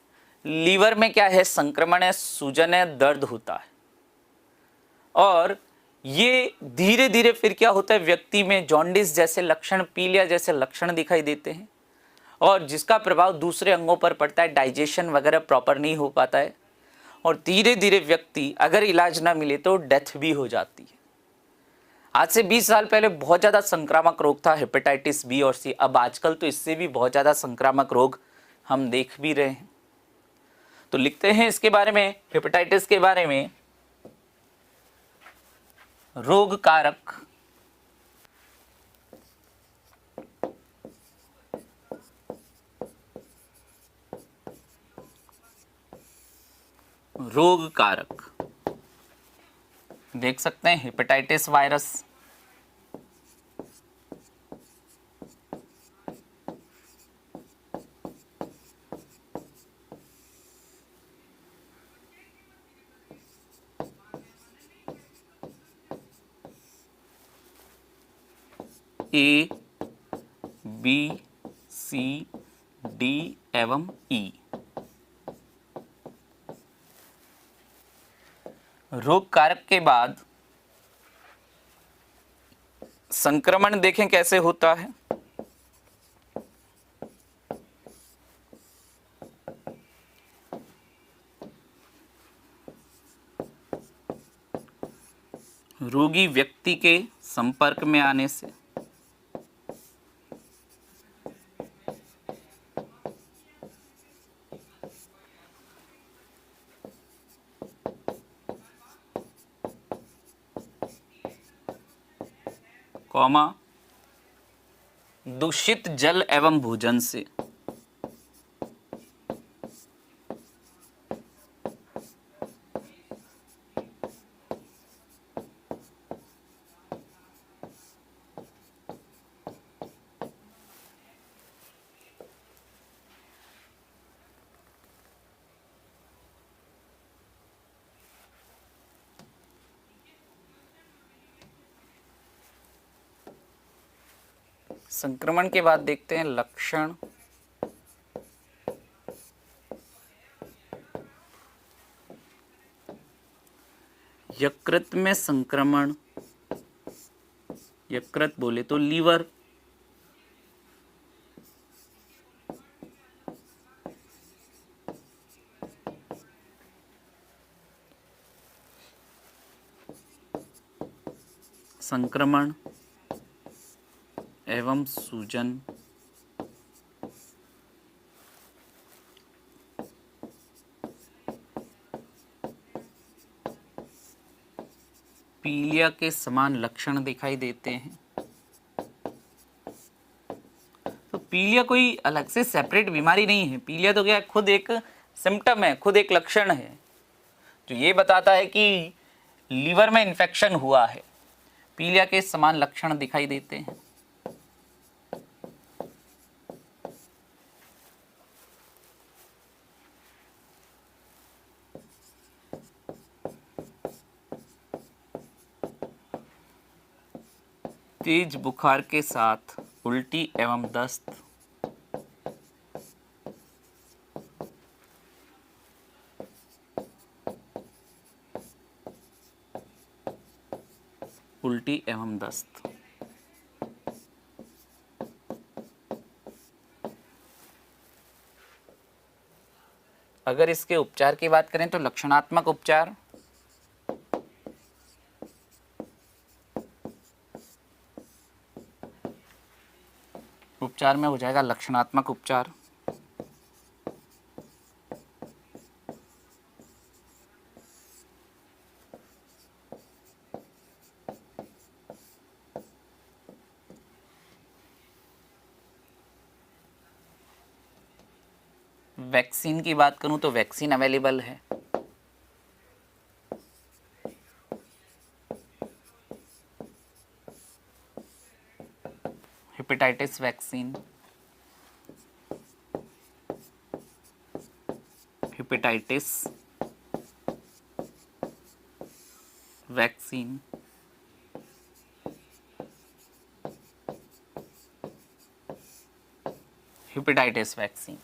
लीवर में क्या है, संक्रमण है, सूजन है, दर्द होता है। और ये धीरे धीरे फिर क्या होता है, व्यक्ति में जॉन्डिस जैसे लक्षण, पीलिया जैसे लक्षण दिखाई देते हैं, और जिसका प्रभाव दूसरे अंगों पर पड़ता है, डाइजेशन वगैरह प्रॉपर नहीं हो पाता है, और धीरे धीरे व्यक्ति अगर इलाज ना मिले तो डेथ भी हो जाती है। आज से 20 साल पहले बहुत ज़्यादा संक्रामक रोग था हेपेटाइटिस बी और सी। अब आजकल तो इससे भी बहुत ज़्यादा संक्रामक रोग हम देख भी रहे हैं। तो लिखते हैं इसके बारे में, हेपेटाइटिस के बारे में, रोग कारक, रोग कारक देख सकते हैं, hepatitis virus, A B C D एवं ई। रोग कारक के बाद संक्रमण देखें कैसे होता है। रोगी व्यक्ति के संपर्क में आने से, कॉमा दूषित जल एवं भोजन से, संक्रमण के बाद देखते हैं लक्षण। यकृत में संक्रमण, यकृत बोले तो लीवर, संक्रमण एवं सूजन, पीलिया के समान लक्षण दिखाई देते हैं। तो पीलिया कोई अलग से सेपरेट बीमारी नहीं है, पीलिया तो क्या खुद एक सिम्टम है, खुद एक लक्षण है जो ये बताता है कि लीवर में इन्फेक्शन हुआ है। पीलिया के समान लक्षण दिखाई देते हैं। तेज बुखार के साथ उल्टी एवं दस्त, उल्टी एवं दस्त। अगर इसके उपचार की बात करें तो लक्षणात्मक उपचार, उपचार में हो जाएगा लक्षणात्मक उपचार। वैक्सीन की बात करूं तो वैक्सीन अवेलेबल है। Hepatitis vaccine, hepatitis vaccine, hepatitis vaccine.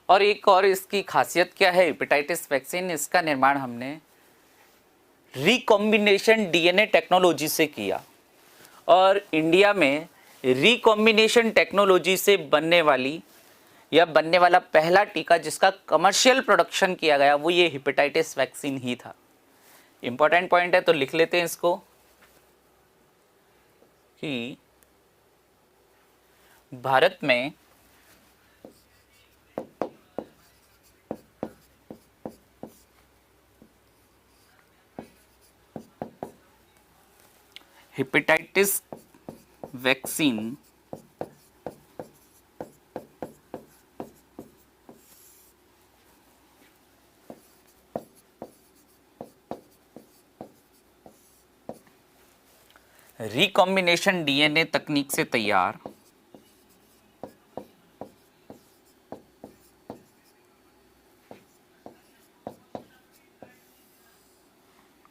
और एक और इसकी खासियत क्या है हेपेटाइटिस वैक्सीन, इसका निर्माण हमने रिकॉम्बिनेशन डीएनए टेक्नोलॉजी से किया। और इंडिया में रिकॉम्बिनेशन टेक्नोलॉजी से बनने वाली या बनने वाला पहला टीका जिसका कमर्शियल प्रोडक्शन किया गया वो ये हेपेटाइटिस वैक्सीन ही था। इंपॉर्टेंट पॉइंट है तो लिख लेते हैं इसको कि भारत में हेपेटाइटिस वैक्सीन रिकॉम्बिनेशन डीएनए तकनीक से तैयार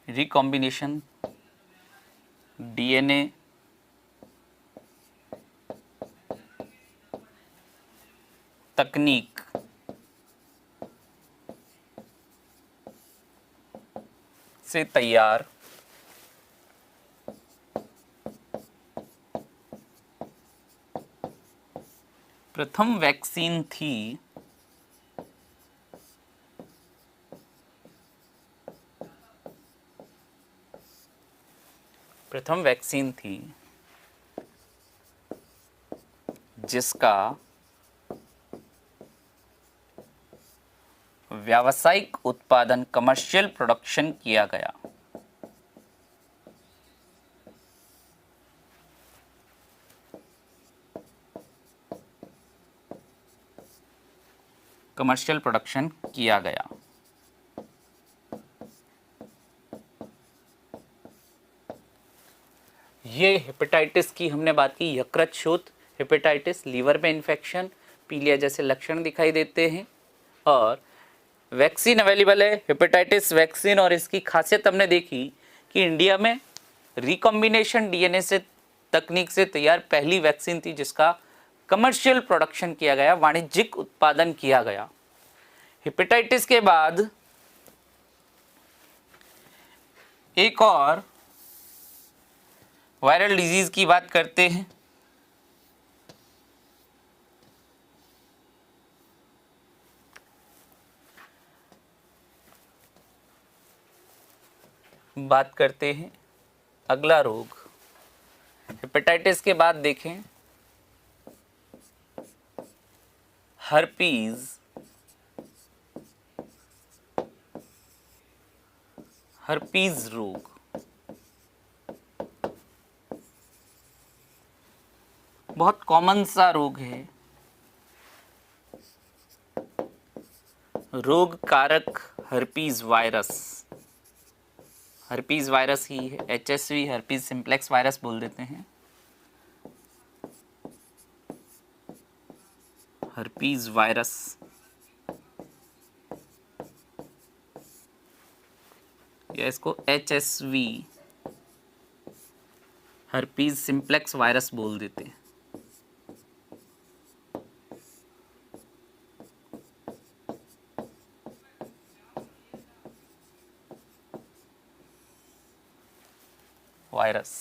रिकॉम्बिनेशन डीएनए तकनीक से तैयार प्रथम वैक्सीन थी जिसका व्यावसायिक उत्पादन कमर्शियल प्रोडक्शन किया गया। कमर्शियल प्रोडक्शन किया गया। ये हेपेटाइटिस की हमने बात की, यकृत शोथ हेपेटाइटिस, लीवर में इन्फेक्शन, पीलिया जैसे लक्षण दिखाई देते हैं। और वैक्सीन अवेलेबल है हेपेटाइटिस वैक्सीन। और इसकी खासियत हमने देखी कि इंडिया में रिकॉम्बिनेशन डीएनए से तकनीक से तैयार पहली वैक्सीन थी जिसका कमर्शियल प्रोडक्शन किया गया, वाणिज्यिक उत्पादन किया गया। हेपेटाइटिस के बाद एक और वायरल डिजीज की बात करते हैं। अगला रोग हेपेटाइटिस के बाद देखें हर्पीज रोग। बहुत कॉमन सा रोग है। रोग कारक हर्पीज वायरस, हर्पीज वायरस ही है, HSV हर्पीज सिम्प्लेक्स वायरस बोल देते हैं। हर्पीज वायरस या इसको HSV हर्पीज सिम्प्लेक्स वायरस बोल देते हैं। Virus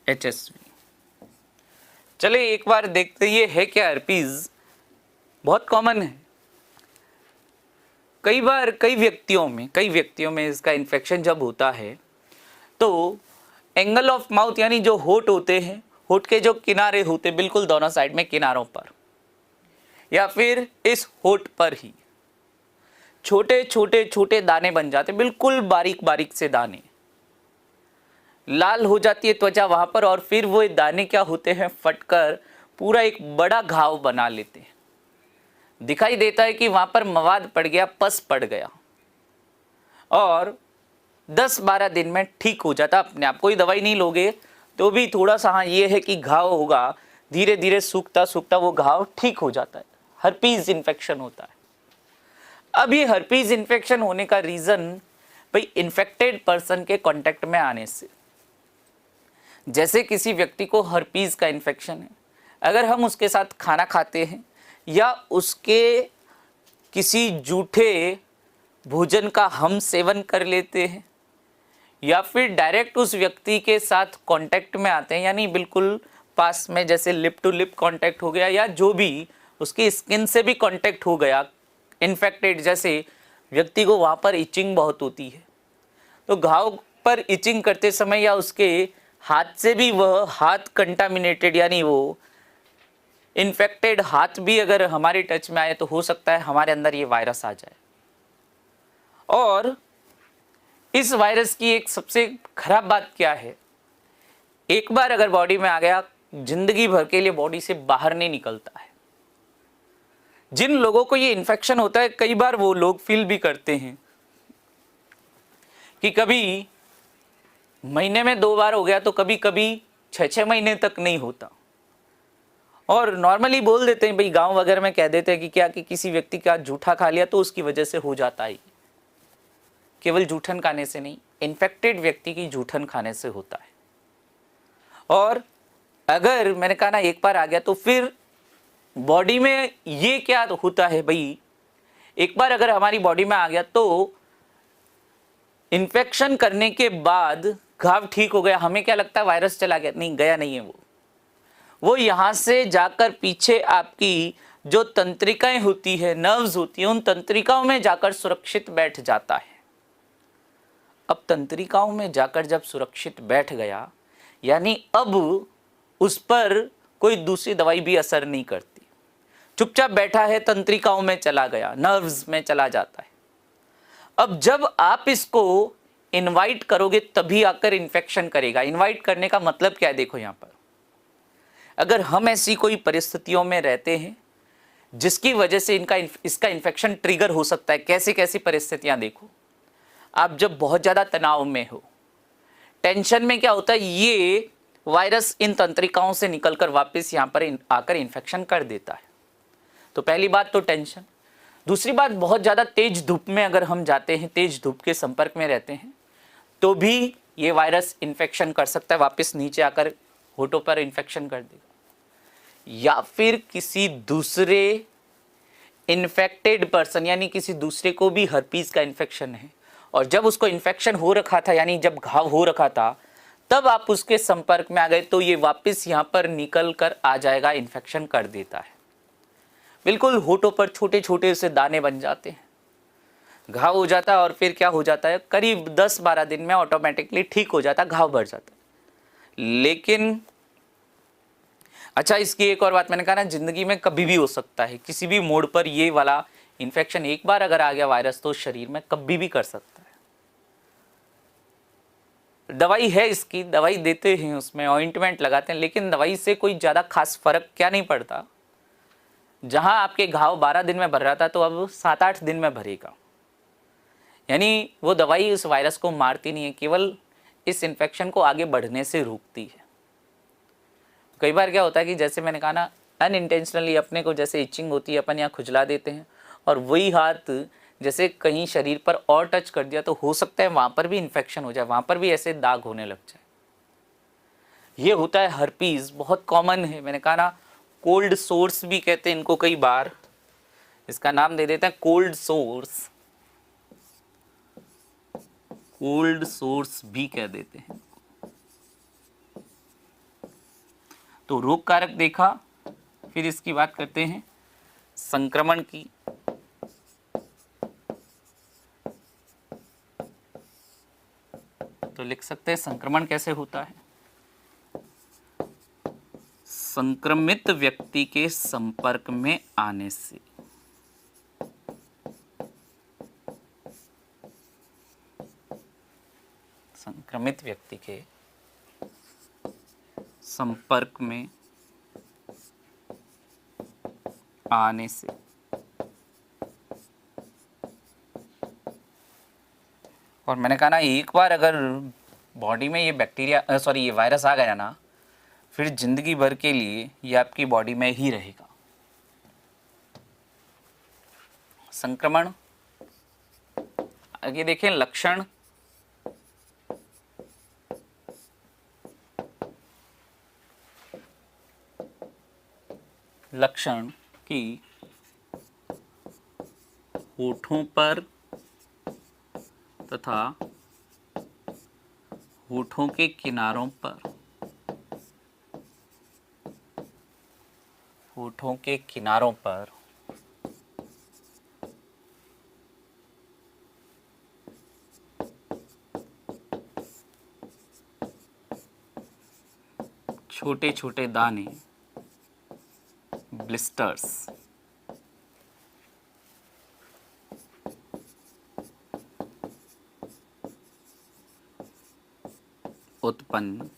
HSV। चलिए एक बार देखते ये है क्या हर्पीज। बहुत कॉमन है, कई बार कई व्यक्तियों में इसका इन्फेक्शन जब होता है तो एंगल ऑफ माउथ यानी जो होठ होते हैं, होठ के जो किनारे होते बिल्कुल दोनों साइड में किनारों पर या फिर इस होठ पर ही छोटे छोटे छोटे दाने बन जाते, बिल्कुल बारीक बारीक से दाने, लाल हो जाती है त्वचा वहां पर और फिर वो दाने क्या होते हैं फटकर पूरा एक बड़ा घाव बना लेते हैं। दिखाई देता है कि वहां पर मवाद पड़ गया, पस पड़ गया और 10-12 दिन में ठीक हो जाता अपने आप। कोई दवाई नहीं लोगे तो भी थोड़ा सा हाँ ये है कि घाव होगा, धीरे धीरे सूखता सूखता वो घाव ठीक हो जाता है। हर्पीज इन्फेक्शन होता है। अब ये हर्पीज इन्फेक्शन होने का रीजन भाई इन्फेक्टेड पर्सन के कांटेक्ट में आने से। जैसे किसी व्यक्ति को हर्पीज का इन्फेक्शन है, अगर हम उसके साथ खाना खाते हैं या उसके किसी जूठे भोजन का हम सेवन कर लेते हैं या फिर डायरेक्ट उस व्यक्ति के साथ कांटेक्ट में आते हैं, यानी बिल्कुल पास में जैसे लिप टू लिप कांटेक्ट हो गया या जो भी उसकी स्किन से भी कांटेक्ट हो गया इन्फेक्टेड, जैसे व्यक्ति को वहाँ पर इचिंग बहुत होती है तो घाव पर इचिंग करते समय या उसके हाथ से भी वह हाथ कंटामिनेटेड यानी वो इन्फेक्टेड हाथ भी अगर हमारे टच में आए तो हो सकता है हमारे अंदर ये वायरस आ जाए। और इस वायरस की एक सबसे खराब बात क्या है, एक बार अगर बॉडी में आ गया जिंदगी भर के लिए बॉडी से बाहर नहीं निकलता है। जिन लोगों को ये इन्फेक्शन होता है कई बार वो लोग फील भी करते हैं कि कभी महीने में 2 बार हो गया तो कभी कभी 6-6 महीने तक नहीं होता। और नॉर्मली बोल देते हैं भाई, गांव वगैरह में कह देते हैं कि क्या कि किसी व्यक्ति का जूठा खा लिया तो उसकी वजह से हो जाता है। केवल जूठन खाने से नहीं, इन्फेक्टेड व्यक्ति की जूठन खाने से होता है। और अगर मैंने कहा ना एक बार आ गया तो फिर बॉडी में ये क्या होता है भाई, एक बार अगर हमारी बॉडी में आ गया तो इन्फेक्शन करने के बाद घाव ठीक हो गया, हमें क्या लगता है वायरस चला गया, नहीं गया नहीं है वो यहां से जाकर पीछे आपकी जो तंत्रिकाएं होती है, नर्व्स होती है, उन तंत्रिकाओं में जाकर सुरक्षित बैठ जाता है। अब तंत्रिकाओं में जाकर जब सुरक्षित बैठ गया यानी अब उस पर कोई दूसरी दवाई भी असर नहीं करती, चुपचाप बैठा है, तंत्रिकाओं में चला गया, नर्व्स में चला जाता है। अब जब आप इसको इनवाइट करोगे तभी आकर इन्फेक्शन करेगा। इनवाइट करने का मतलब क्या है, देखो यहाँ पर अगर हम ऐसी कोई परिस्थितियों में रहते हैं जिसकी वजह से इसका इन्फेक्शन ट्रिगर हो सकता है। कैसी कैसी परिस्थितियां देखो, आप जब बहुत ज़्यादा तनाव में हो, टेंशन में क्या होता है, ये वायरस इन तंत्रिकाओं से निकलकर वापस यहाँ पर आकर इन्फेक्शन कर देता है। तो पहली बात तो टेंशन। दूसरी बात, बहुत ज़्यादा तेज धूप में अगर हम जाते हैं, तेज धूप के संपर्क में रहते हैं तो भी ये वायरस इन्फेक्शन कर सकता है, वापस नीचे आकर होठों पर इन्फेक्शन कर देगा। या फिर किसी दूसरे इन्फेक्टेड पर्सन यानी किसी दूसरे को भी हर्पीज का इन्फेक्शन है और जब उसको इन्फेक्शन हो रखा था यानी जब घाव हो रखा था तब आप उसके संपर्क में आ गए तो ये वापस यहाँ पर निकल कर आ जाएगा, इन्फेक्शन कर देता है। बिल्कुल होठों पर छोटे छोटे से दाने बन जाते हैं, घाव हो जाता है और फिर क्या हो जाता है, करीब 10-12 दिन में ऑटोमेटिकली ठीक हो जाता है, घाव भर जाता है। लेकिन अच्छा, इसकी एक और बात मैंने कहा ना, जिंदगी में कभी भी हो सकता है, किसी भी मोड़ पर ये वाला इन्फेक्शन एक बार अगर आ गया वायरस तो शरीर में कभी भी कर सकता है। दवाई है इसकी, दवाई देते हैं, उसमें ऑइंटमेंट लगाते हैं, लेकिन दवाई से कोई ज़्यादा खास फर्क क्या नहीं पड़ता। जहां आपके घाव 12 दिन में भर रहा था तो अब 7-8 दिन में भरेगा। यानी वो दवाई उस वायरस को मारती नहीं है, केवल इस इन्फेक्शन को आगे बढ़ने से रोकती है। कई बार क्या होता है कि जैसे मैंने कहा ना, अनइंटेंशनली अपने को जैसे इचिंग होती है, अपन यहाँ खुजला देते हैं और वही हाथ जैसे कहीं शरीर पर और टच कर दिया तो हो सकता है वहाँ पर भी इन्फेक्शन हो जाए, वहाँ पर भी ऐसे दाग होने लग जाए। ये होता है हर्पीज, बहुत कॉमन है। मैंने कहा ना, कोल्ड सोर्स भी कहते हैं इनको, कई बार इसका नाम दे देते हैं कोल्ड सोर्स, कोल्ड सोर्स भी कह देते हैं। तो रोग कारक देखा, फिर इसकी बात करते हैं संक्रमण की। तो लिख सकते हैं संक्रमण कैसे होता है। संक्रमित व्यक्ति के संपर्क में आने से। संक्रमित व्यक्ति के संपर्क में आने से। और मैंने कहा ना, एक बार अगर बॉडी में ये बैक्टीरिया सॉरी ये वायरस आ गया ना, फिर जिंदगी भर के लिए ये आपकी बॉडी में ही रहेगा। संक्रमण आगे देखें, लक्षण। लक्षण की होठों पर तथा होठों के किनारों पर, होठों के किनारों पर छोटे छोटे दाने, ब्लिस्टर्स उत्पन्न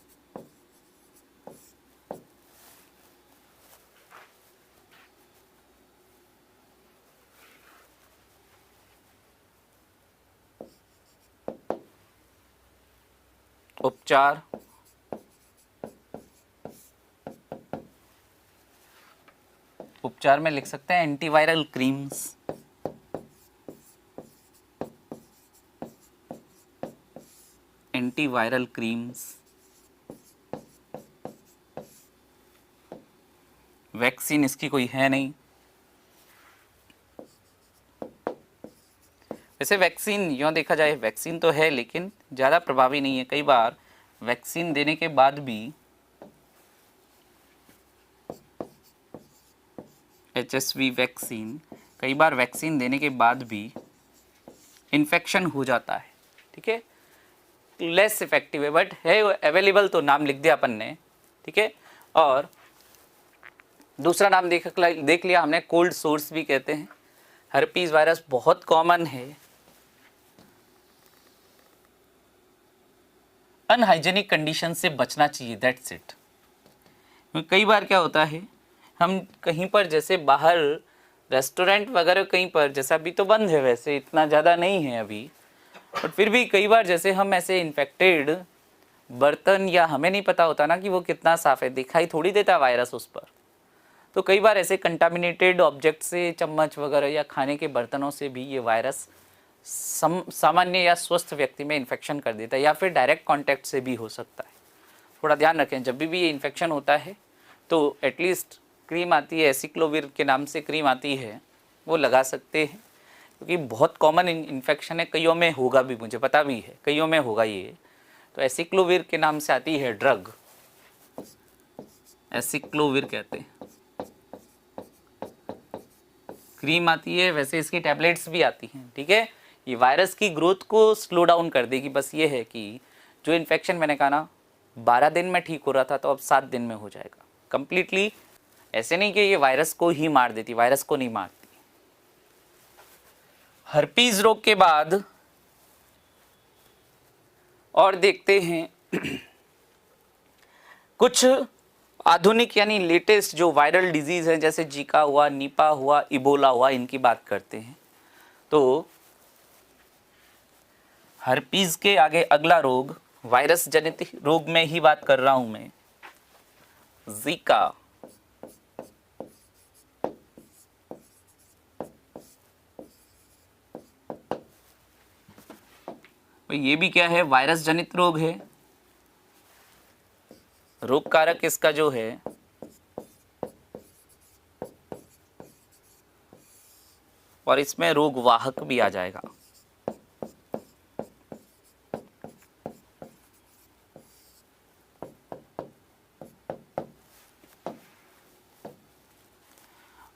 उपचार। उपचार में लिख सकते हैं antiviral creams, antiviral creams, vaccine इसकी कोई है नहीं। वैसे वैक्सीन यूँ देखा जाए, वैक्सीन तो है लेकिन ज़्यादा प्रभावी नहीं है। कई बार वैक्सीन देने के बाद भी HSV वैक्सीन, कई बार वैक्सीन देने के बाद भी इन्फेक्शन हो जाता है। ठीक है, लेस इफेक्टिव है बट है अवेलेबल, तो नाम लिख दिया अपन ने। ठीक है, और दूसरा नाम देख लिया हमने, कोल्ड सोर्स भी कहते हैं। हर्पीज वायरस बहुत कॉमन है। अनहाइजेनिक कंडीशन से बचना चाहिए, दैट्स इट। कई बार क्या होता है, हम कहीं पर जैसे बाहर रेस्टोरेंट वगैरह कहीं पर, जैसा अभी तो बंद है, वैसे इतना ज़्यादा नहीं है अभी, बट फिर भी कई बार जैसे हम ऐसे इन्फेक्टेड बर्तन, या हमें नहीं पता होता ना कि वो कितना साफ़ है, दिखाई थोड़ी देता वायरस उस पर, तो कई बार ऐसे कंटामिनेटेड ऑब्जेक्ट से, चम्मच वगैरह या खाने के बर्तनों से भी ये वायरस सामान्य या स्वस्थ व्यक्ति में इन्फेक्शन कर देता है, या फिर डायरेक्ट कांटेक्ट से भी हो सकता है। थोड़ा ध्यान रखें, जब भी ये इन्फेक्शन होता है तो एटलीस्ट क्रीम आती है, एसिक्लोविर के नाम से क्रीम आती है, वो लगा सकते हैं, क्योंकि बहुत कॉमन इन्फेक्शन है। कईयों में होगा भी, मुझे पता भी है कईयों में होगा ये। तो एसिक्लोविर के नाम से आती है ड्रग, एसिक्लोविर कहते हैं, क्रीम आती है, वैसे इसकी टैबलेट्स भी आती हैं। ठीक है, ये वायरस की ग्रोथ को स्लो डाउन कर देगी। बस ये है कि जो इन्फेक्शन मैंने कहा ना 12 दिन में ठीक हो रहा था, तो अब 7 दिन में हो जाएगा कंप्लीटली। ऐसे नहीं कि ये वायरस को ही मार देती, वायरस को नहीं मारती। हर्पीज रोग के बाद और देखते हैं कुछ आधुनिक यानी लेटेस्ट जो वायरल डिजीज है जैसे जीका हुआ, निपा हुआ, इबोला हुआ, इनकी बात करते हैं। तो हर्पीज के आगे अगला रोग, वायरस जनित रोग में ही बात कर रहा हूं मैं, जीका। तो ये भी क्या है, वायरस जनित रोग है। रोग कारक इसका जो है और इसमें रोग वाहक भी आ जाएगा।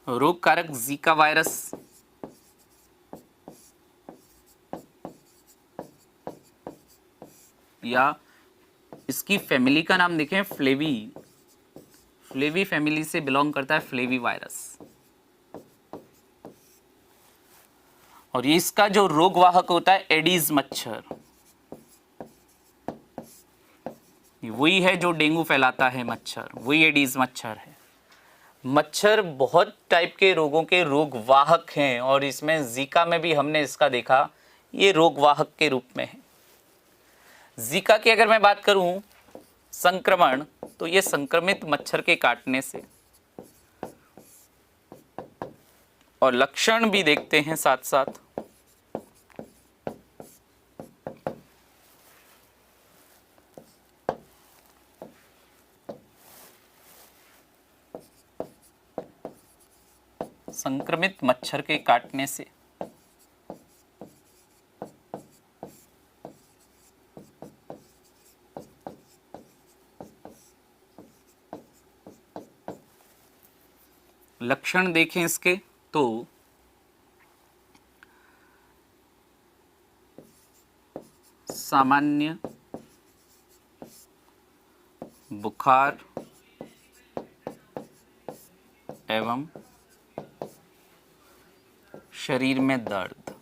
रोग कारक जीका वायरस, या इसकी फैमिली का नाम देखें फ्लेवी, फ्लेवी फैमिली से बिलोंग करता है फ्लेवी वायरस। और ये इसका जो रोग वाहक होता है एडीज मच्छर, वही है जो डेंगू फैलाता है मच्छर, वही एडीज मच्छर है। मच्छर बहुत टाइप के रोगों के रोग वाहक हैं और इसमें जीका में भी हमने इसका देखा, ये रोग वाहक के रूप में है। जीका की अगर मैं बात करूं संक्रमण, तो ये संक्रमित मच्छर के काटने से, और लक्षण भी देखते हैं साथ साथ। संक्रमित मच्छर के काटने से लक्षण देखें इसके तो सामान्य बुखार एवं शरीर में दर्द।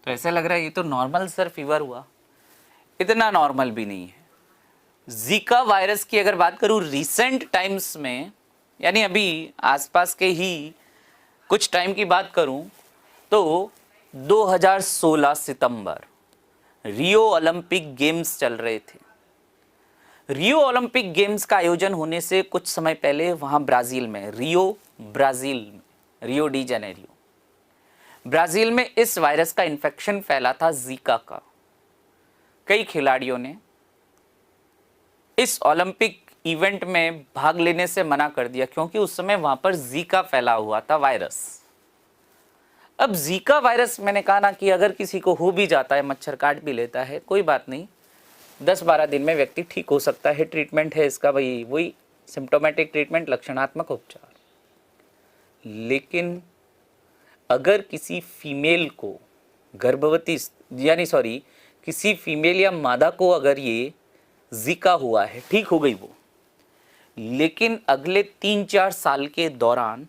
तो ऐसा लग रहा है ये तो नॉर्मल सर फीवर हुआ, इतना नॉर्मल भी नहीं है। जीका वायरस की अगर बात करूं रिसेंट टाइम्स में, यानी अभी आसपास के ही कुछ टाइम की बात करूं तो 2016 सितंबर रियो ओलंपिक गेम्स चल रहे थे। रियो ओलंपिक गेम्स का आयोजन होने से कुछ समय पहले वहां ब्राजील में, ब्राजील में, रियो डी जेनेरियो ब्राजील में इस वायरस का इन्फेक्शन फैला था जीका का। कई खिलाड़ियों ने इस ओलंपिक इवेंट में भाग लेने से मना कर दिया क्योंकि उस समय वहां पर जीका फैला हुआ था वायरस। अब जीका वायरस मैंने कहा ना कि अगर किसी को हो भी जाता है, मच्छर काट भी लेता है, कोई बात नहीं, 10-12 दिन में व्यक्ति ठीक हो सकता है। ट्रीटमेंट है इसका भाई वही सिम्टोमेटिक ट्रीटमेंट, लक्षणात्मक उपचार। लेकिन अगर किसी फीमेल को गर्भवती किसी फीमेल या मादा को अगर ये जीका हुआ है, ठीक हो गई वो, लेकिन अगले 3-4 साल के दौरान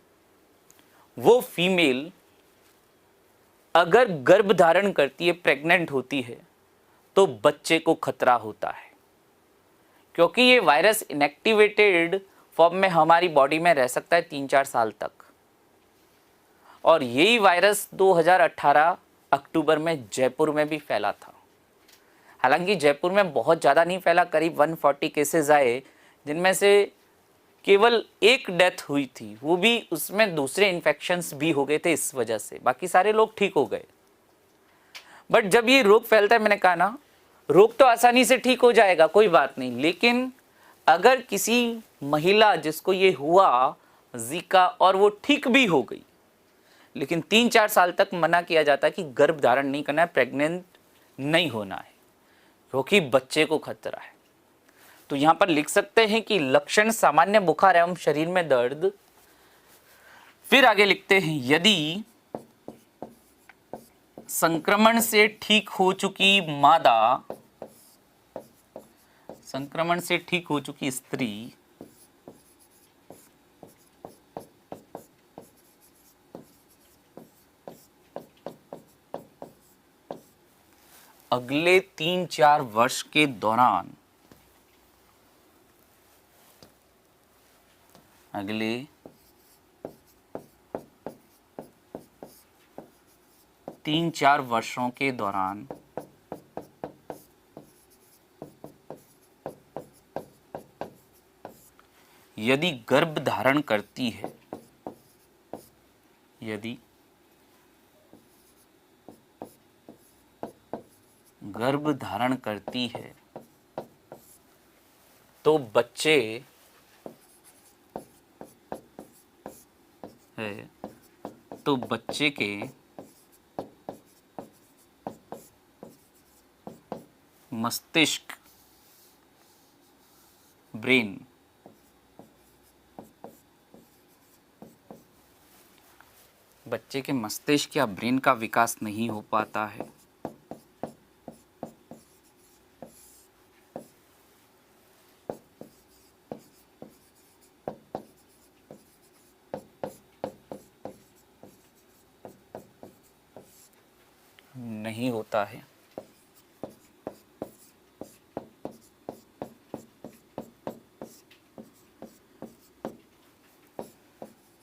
वो फीमेल अगर गर्भ धारण करती है, प्रेग्नेंट होती है, तो बच्चे को खतरा होता है क्योंकि ये वायरस इनएक्टिवेटेड फॉर्म में हमारी बॉडी में रह सकता है 3-4 साल तक। और यही वायरस 2018 अक्टूबर में जयपुर में भी फैला था। हालांकि जयपुर में बहुत ज़्यादा नहीं फैला, करीब 140 केसेस आए जिनमें से केवल एक डेथ हुई थी, वो भी उसमें दूसरे इन्फेक्शंस भी हो गए थे इस वजह से, बाकी सारे लोग ठीक हो गए। बट जब ये रोग फैलता है, मैंने कहा ना, रोग तो आसानी से ठीक हो जाएगा, कोई बात नहीं, लेकिन अगर किसी महिला जिसको ये हुआ जीका और वो ठीक भी हो गई, लेकिन 3-4 साल तक मना किया जाता है कि गर्भ धारण नहीं करना है, प्रेग्नेंट नहीं होना है क्योंकि बच्चे को खतरा है। तो यहां पर लिख सकते हैं कि लक्षण सामान्य बुखार एवं शरीर में दर्द। फिर आगे लिखते हैं यदि संक्रमण से ठीक हो चुकी मादा, संक्रमण से ठीक हो चुकी स्त्री अगले 3-4 वर्ष के दौरान, अगले 3-4 वर्षों के दौरान यदि गर्भ धारण करती है, यदि गर्भ धारण करती है तो बच्चे है तो बच्चे के मस्तिष्क, ब्रेन, बच्चे के मस्तिष्क या ब्रेन का विकास नहीं हो पाता है। नहीं होता है।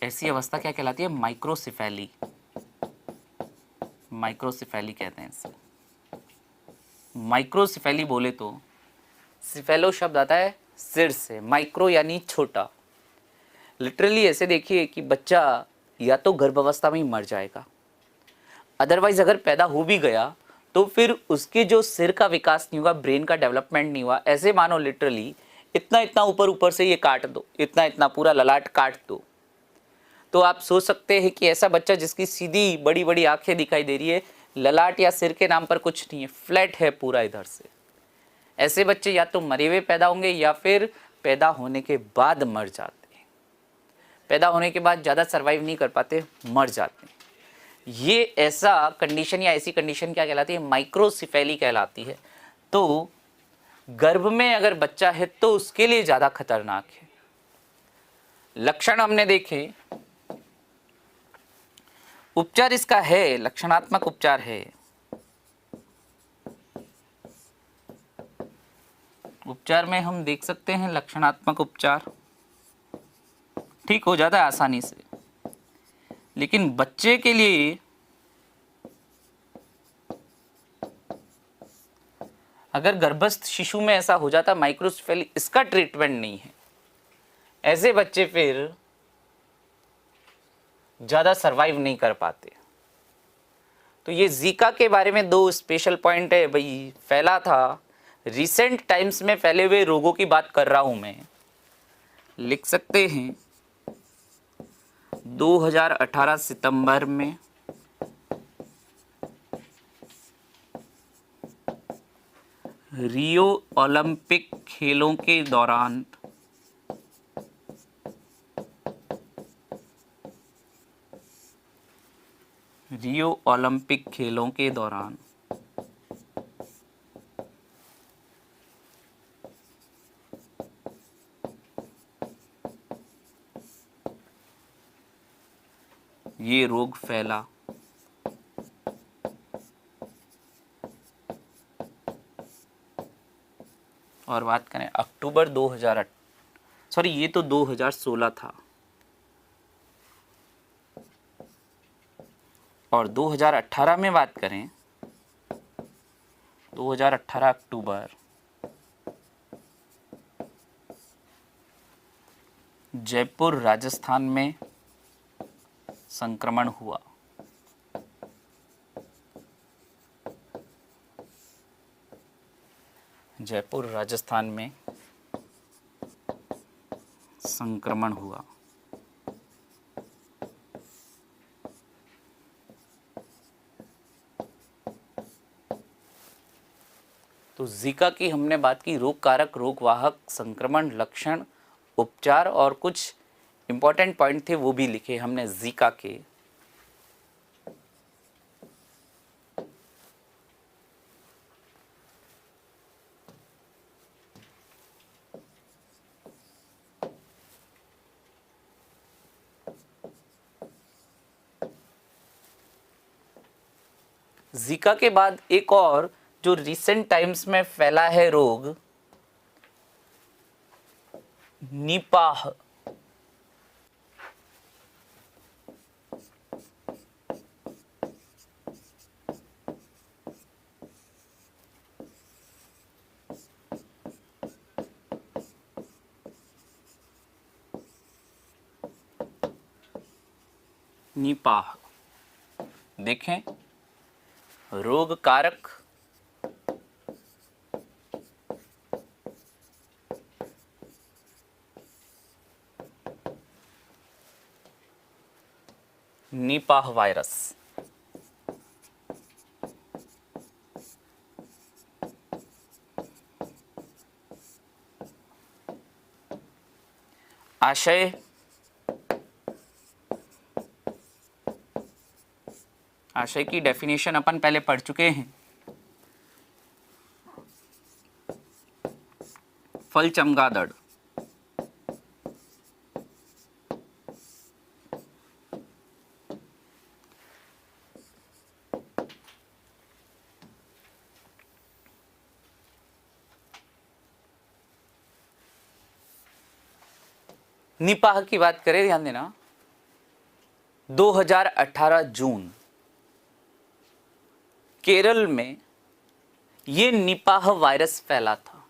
ऐसी अवस्था क्या कहलाती है? माइक्रोसिफेली। माइक्रोसिफेली कहते हैं इसे। माइक्रोसिफेली बोले तो सिफेलो शब्द आता है सिर से, माइक्रो यानी छोटा। लिटरली ऐसे देखिए कि बच्चा या तो गर्भावस्था में ही मर जाएगा, अदरवाइज अगर पैदा हो भी गया तो फिर उसके जो सिर का विकास नहीं हुआ, ब्रेन का डेवलपमेंट नहीं हुआ। ऐसे मानो लिटरली इतना इतना ऊपर ऊपर से ये काट दो, इतना इतना पूरा ललाट काट दो, तो आप सोच सकते हैं कि ऐसा बच्चा जिसकी सीधी बड़ी बड़ी आंखें दिखाई दे रही है, ललाट या सिर के नाम पर कुछ नहीं है, फ्लैट है पूरा इधर से, ऐसे बच्चे या तो मरे हुए पैदा होंगे या फिर पैदा होने के बाद मर जाते हैं। पैदा होने के बाद ज़्यादा सर्वाइव नहीं कर पाते, मर जाते हैं। ये ऐसा कंडीशन या ऐसी कंडीशन क्या कहलाती है? माइक्रोसिफेली कहलाती है। तो गर्भ में अगर बच्चा है तो उसके लिए ज़्यादा खतरनाक है। लक्षण हमने देखे, उपचार इसका है, लक्षणात्मक उपचार है। उपचार में हम देख सकते हैं लक्षणात्मक उपचार ठीक हो जाता है आसानी से, लेकिन बच्चे के लिए अगर गर्भस्थ शिशु में ऐसा हो जाता माइक्रोसिफेली, इसका ट्रीटमेंट नहीं है, ऐसे बच्चे फिर ज़्यादा सरवाइव नहीं कर पाते। तो ये जीका के बारे में दो स्पेशल पॉइंट है भाई। फैला था, रिसेंट टाइम्स में फैले हुए रोगों की बात कर रहा हूं मैं। लिख सकते हैं 2018 सितंबर में रियो ओलंपिक खेलों के दौरान रियो ओलंपिक खेलों के दौरान ये रोग फैला। और बात करें अक्टूबर 2008, सॉरी ये तो 2016 था, और 2018 में बात करें 2018 अक्टूबर, जयपुर राजस्थान में संक्रमण हुआ। जयपुर राजस्थान में संक्रमण हुआ। तो जीका की हमने बात की, रोग कारक, रोग वाहक, संक्रमण, लक्षण, उपचार और कुछ इंपॉर्टेंट पॉइंट थे वो भी लिखे हमने जीका के। जीका के बाद एक और जो रिसेंट टाइम्स में फैला है रोग, निपाह। निपाह देखें, रोग कारक निपाह वायरस। आशय आशय की डेफिनेशन अपन पहले पढ़ चुके हैं। फल चमगादड़, निपाह की बात करें, ध्यान देना, 2018 जून केरल में ये निपाह वायरस फैला था।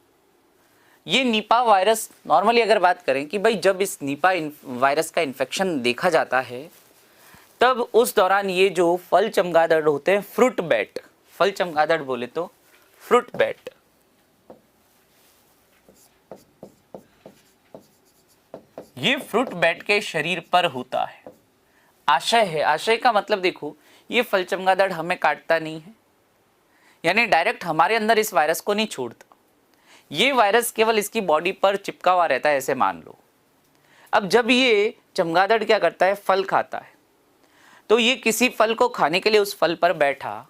ये निपाह वायरस नॉर्मली अगर बात करें कि भाई जब इस निपाह वायरस का इन्फेक्शन देखा जाता है, तब उस दौरान ये जो फल चमगादड़ होते हैं, फ्रूट बैट, फल चमगादड़ बोले तो फ्रूट बैट, ये फ्रूट बैट के शरीर पर होता है। आशय है, आशय का मतलब देखो, ये फल चमगादड़ हमें काटता नहीं है, यानी डायरेक्ट हमारे अंदर इस वायरस को नहीं छोड़ता। ये वायरस केवल इसकी बॉडी पर चिपका हुआ रहता है, ऐसे मान लो। अब जब ये चमगादड़ क्या करता है, फल खाता है, तो ये किसी फल को खाने के लिए उस फल पर बैठा,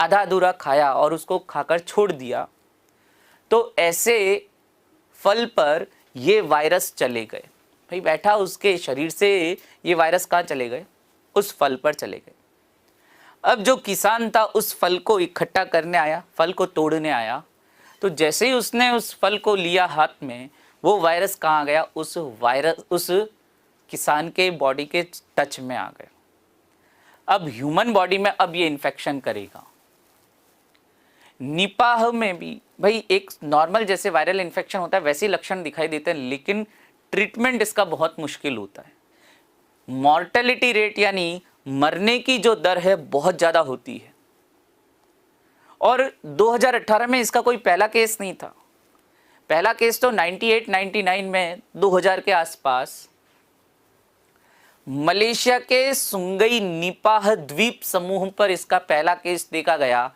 आधा अधूरा खाया और उसको खाकर छोड़ दिया, तो ऐसे फल पर ये वायरस चले गए। भाई बैठा उसके शरीर से ये वायरस कहाँ चले गए, उस फल पर चले गए। अब जो किसान था उस फल को इकट्ठा करने आया, फल को तोड़ने आया, तो जैसे ही उसने उस फल को लिया हाथ में, वो वायरस कहाँ गया, उस किसान के बॉडी के टच में आ गया। अब ह्यूमन बॉडी में अब ये इन्फेक्शन करेगा। निपाह में भी भाई एक नॉर्मल जैसे वायरल इन्फेक्शन होता है वैसे लक्षण दिखाई देते हैं, लेकिन ट्रीटमेंट इसका बहुत मुश्किल होता है। मॉर्टेलिटी रेट यानी मरने की जो दर है बहुत ज़्यादा होती है। और 2018 में इसका कोई पहला केस नहीं था। पहला केस तो 98-99 में 2000 के आसपास मलेशिया के सुंगई निपाह द्वीप समूह पर इसका पहला केस देखा गया।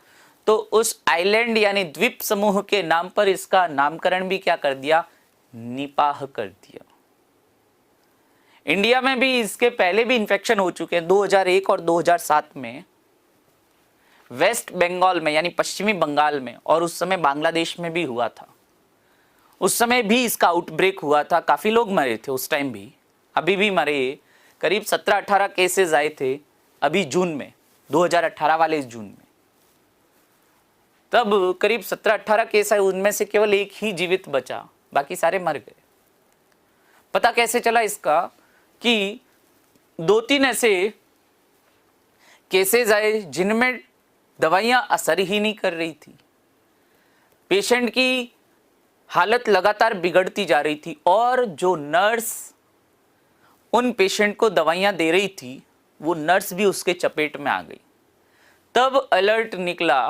तो उस आइलैंड यानी द्वीप समूह के नाम पर इसका नामकरण भी क्या कर दिया, निपाह कर दिया। इंडिया में भी इसके पहले भी इन्फेक्शन हो चुके हैं 2001 और 2007 में वेस्ट बंगाल में यानी पश्चिमी बंगाल में, और उस समय बांग्लादेश में भी हुआ था। उस समय भी इसका आउटब्रेक हुआ था, काफ़ी लोग मरे थे उस टाइम भी, अभी भी मरे। करीब 17-18 केसेस आए थे अभी जून में, 2018 वाले इस जून में। तब करीब 17-18 केस आए, उनमें से केवल एक ही जीवित बचा, बाकी सारे मर गए। पता कैसे चला इसका कि 2-3 ऐसे केसेस आए जिनमें दवाइयां असर ही नहीं कर रही थी, पेशेंट की हालत लगातार बिगड़ती जा रही थी, और जो नर्स उन पेशेंट को दवाइयां दे रही थी वो नर्स भी उसके चपेट में आ गई। तब अलर्ट निकला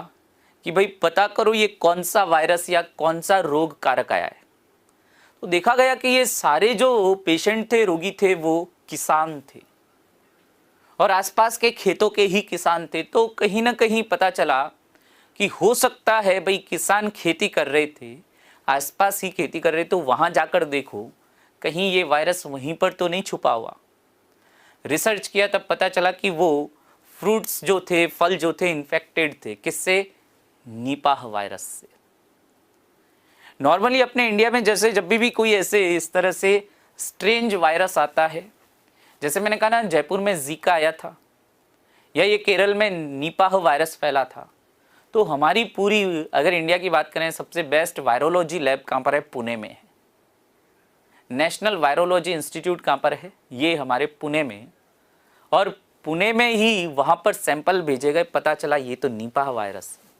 कि भाई पता करो ये कौन सा वायरस या कौन सा रोग कारक आया है। तो देखा गया कि ये सारे जो पेशेंट थे, रोगी थे, वो किसान थे और आसपास के खेतों के ही किसान थे। तो कहीं ना कहीं पता चला कि हो सकता है भाई किसान खेती कर रहे थे, आसपास ही खेती कर रहे, तो वहाँ जाकर देखो कहीं ये वायरस वहीं पर तो नहीं छुपा हुआ। रिसर्च किया तब पता चला कि वो फ्रूट्स जो थे, फल जो थे, इन्फेक्टेड थे। किससे? निपाह वायरस से। नॉर्मली अपने इंडिया में जैसे जब भी कोई ऐसे इस तरह से स्ट्रेंज वायरस आता है, जैसे मैंने कहा ना जयपुर में जीका आया था, या ये केरल में निपाह वायरस फैला था, तो हमारी पूरी, अगर इंडिया की बात करें, सबसे बेस्ट वायरोलॉजी लैब कहाँ पर है? पुणे में है। नेशनल वायरोलॉजी इंस्टीट्यूट कहाँ पर है? ये हमारे पुणे में है। और पुणे में ही वहाँ पर सैंपल भेजे गए, पता चला ये तो निपाह वायरस है।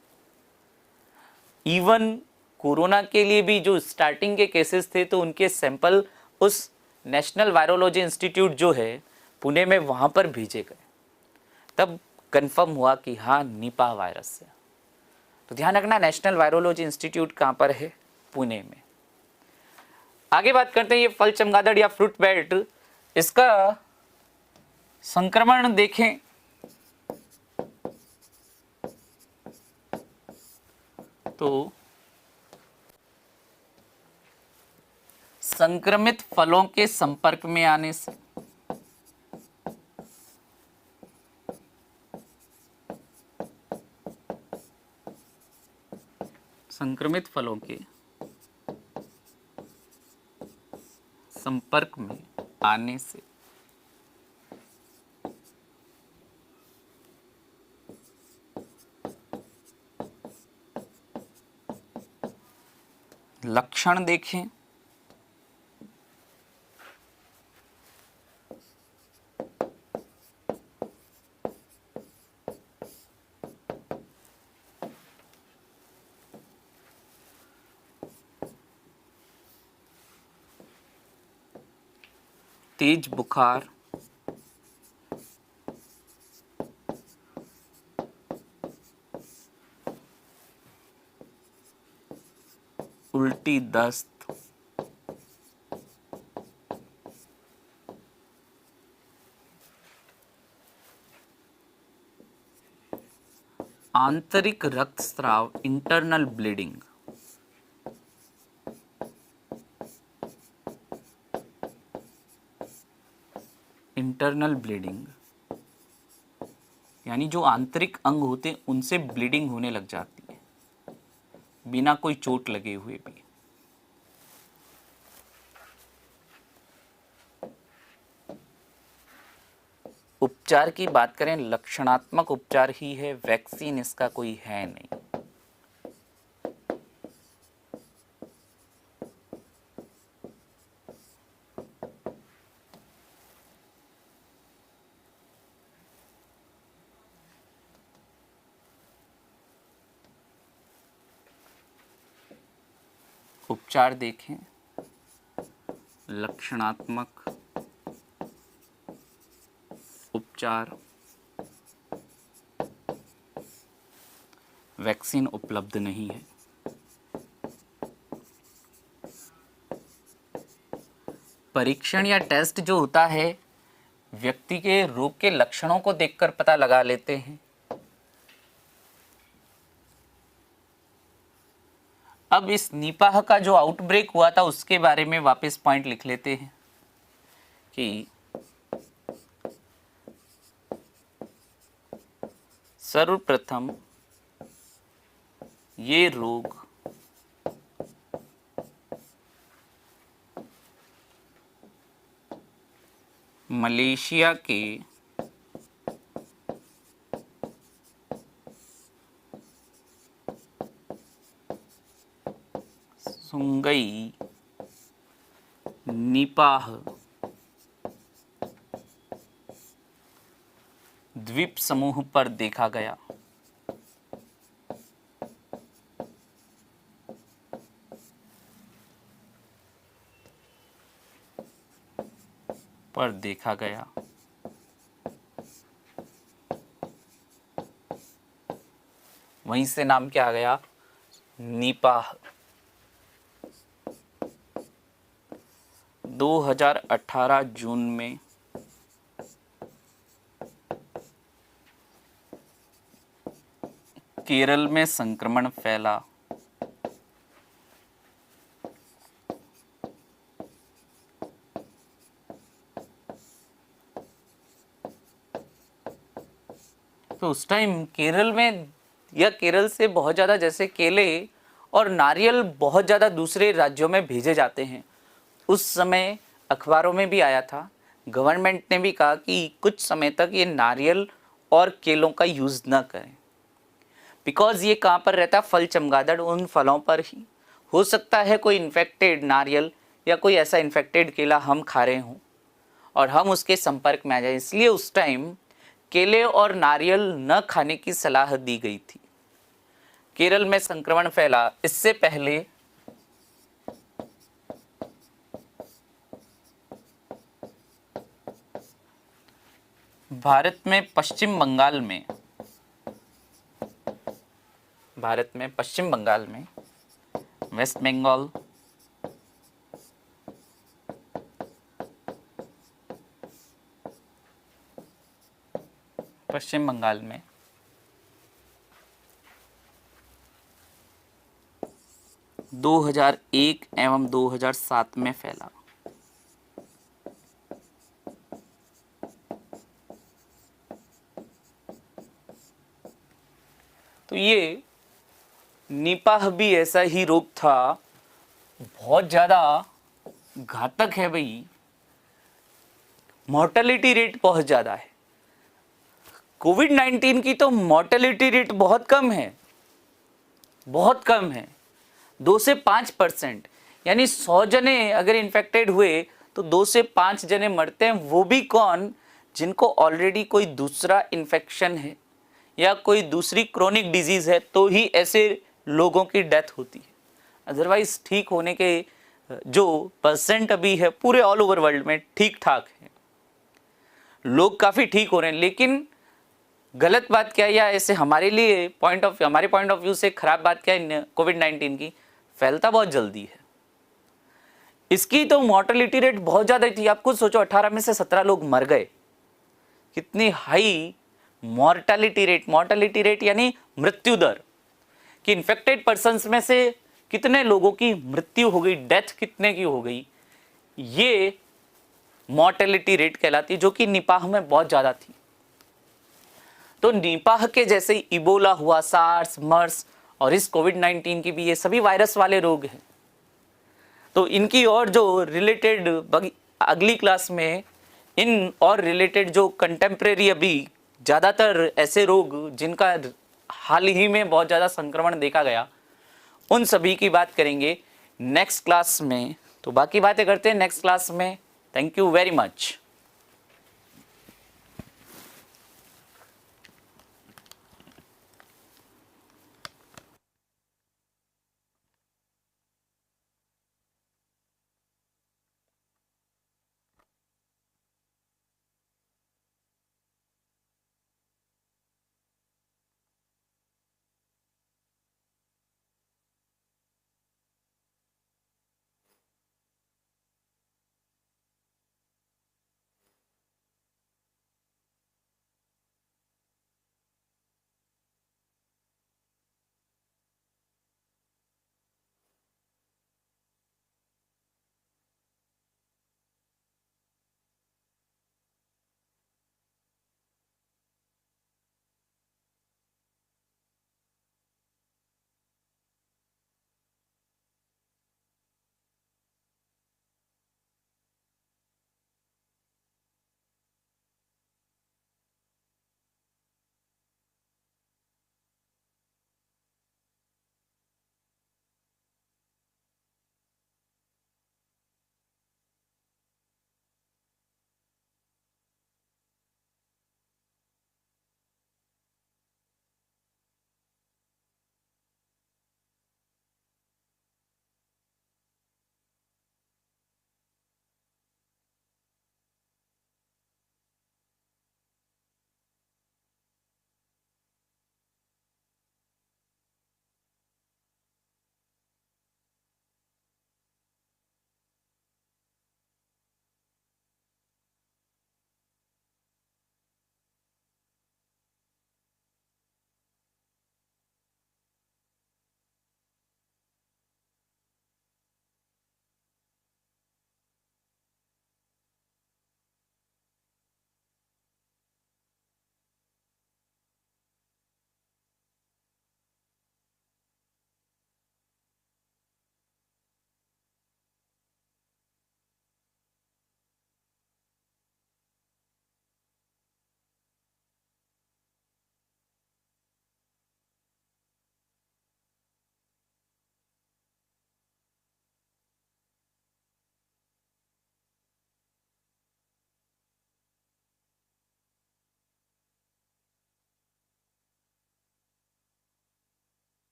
इवन कोरोना के लिए भी जो स्टार्टिंग के केसेस थे तो उनके सैंपल उस नेशनल वायरोलॉजी इंस्टीट्यूट जो है पुणे में, वहाँ पर भेजे गए। तब कंफर्म हुआ कि हाँ निपाह वायरस है। तो ध्यान रखना, नेशनल वायरोलॉजी इंस्टीट्यूट कहाँ पर है? पुणे में। आगे बात करते हैं, ये फल चमगादड़ या फ्रूट बेल्ट, इसका संक्रमण देखें तो संक्रमित फलों के संपर्क में आने से, संक्रमित फलों के संपर्क में आने से लक्षण देखें तेज बुखार, उल्टी, दस्त, आंतरिक रक्तस्राव, इंटरनल ब्लीडिंग, इंटरनल ब्लीडिंग यानी जो आंतरिक अंग होते हैं उनसे ब्लीडिंग होने लग जाती है बिना कोई चोट लगे हुए भी। उपचार की बात करें, लक्षणात्मक उपचार ही है, वैक्सीन इसका कोई है नहीं। उपचार देखें, लक्षणात्मक उपचार, वैक्सीन उपलब्ध नहीं है। परीक्षण या टेस्ट जो होता है व्यक्ति के रोग के लक्षणों को देखकर पता लगा लेते हैं। अब इस निपाह का जो आउटब्रेक हुआ था उसके बारे में वापस पॉइंट लिख लेते हैं कि सर्वप्रथम ये रोग मलेशिया के सुंगई निपाह द्वीप समूह पर देखा गया। वहीं से नाम क्या आ गया? निपाह। 2018 जून में केरल में संक्रमण फैला। तो उस टाइम केरल में या केरल से बहुत ज़्यादा, जैसे केले और नारियल बहुत ज़्यादा दूसरे राज्यों में भेजे जाते हैं, उस समय अखबारों में भी आया था। गवर्नमेंट ने भी कहा कि कुछ समय तक ये नारियल और केलों का यूज़ ना करें। बिकॉज ये कहाँ पर रहता है, फल चमगादड़ उन फलों पर ही। हो सकता है कोई इन्फेक्टेड नारियल या कोई ऐसा इन्फेक्टेड केला हम खा रहे हों और हम उसके संपर्क में आ जाए, इसलिए उस टाइम केले और नारियल न खाने की सलाह दी गई थी। केरल में संक्रमण फैला, इससे पहले भारत में पश्चिम बंगाल में वेस्ट बंगाल, पश्चिम बंगाल में 2001 एवं 2007 में फैला। तो ये निपाह भी ऐसा ही रोग था, बहुत ज़्यादा घातक है भाई, मॉर्टेलिटी रेट बहुत ज़्यादा है। कोविड-19 की तो मॉर्टेलिटी रेट बहुत कम है, बहुत कम है, 2 से 5%, यानी 100 जने अगर इन्फेक्टेड हुए तो 2 से 5 जने मरते हैं, वो भी कौन, जिनको ऑलरेडी कोई दूसरा इन्फेक्शन है या कोई दूसरी क्रोनिक डिजीज़ है, तो ही ऐसे लोगों की डेथ होती है। अदरवाइज ठीक होने के जो परसेंट अभी है पूरे ऑल ओवर वर्ल्ड में ठीक ठाक है, लोग काफ़ी ठीक हो रहे हैं। लेकिन गलत बात क्या है, या ऐसे हमारे पॉइंट ऑफ व्यू से खराब बात क्या है कोविड-19 की, फैलता बहुत जल्दी है। इसकी तो मॉर्टेलिटी रेट बहुत ज़्यादा थी। आप खुद सोचो, 18 में से 17 लोग मर गए, कितनी हाई मॉर्टेलिटी रेट यानी मृत्यु दर, कि इन्फेक्टेड पर्सन्स में से कितने लोगों की मृत्यु हो गई, डेथ कितने की हो गई, ये मॉर्टेलिटी रेट कहलाती, जो कि निपाह में बहुत ज़्यादा थी। तो निपाह के जैसे ही इबोला हुआ, सार्स, मर्स और इस कोविड-19 की भी, ये सभी वायरस वाले रोग हैं। तो इनकी और जो रिलेटेड अगली क्लास में इन और रिलेटेड जो कंटेम्प्रेरी अभी ज़्यादातर ऐसे रोग जिनका हाल ही में बहुत ज़्यादा संक्रमण देखा गया, उन सभी की बात करेंगे नेक्स्ट क्लास में। तो बाकी बातें करते हैं नेक्स्ट क्लास में। Thank you very much.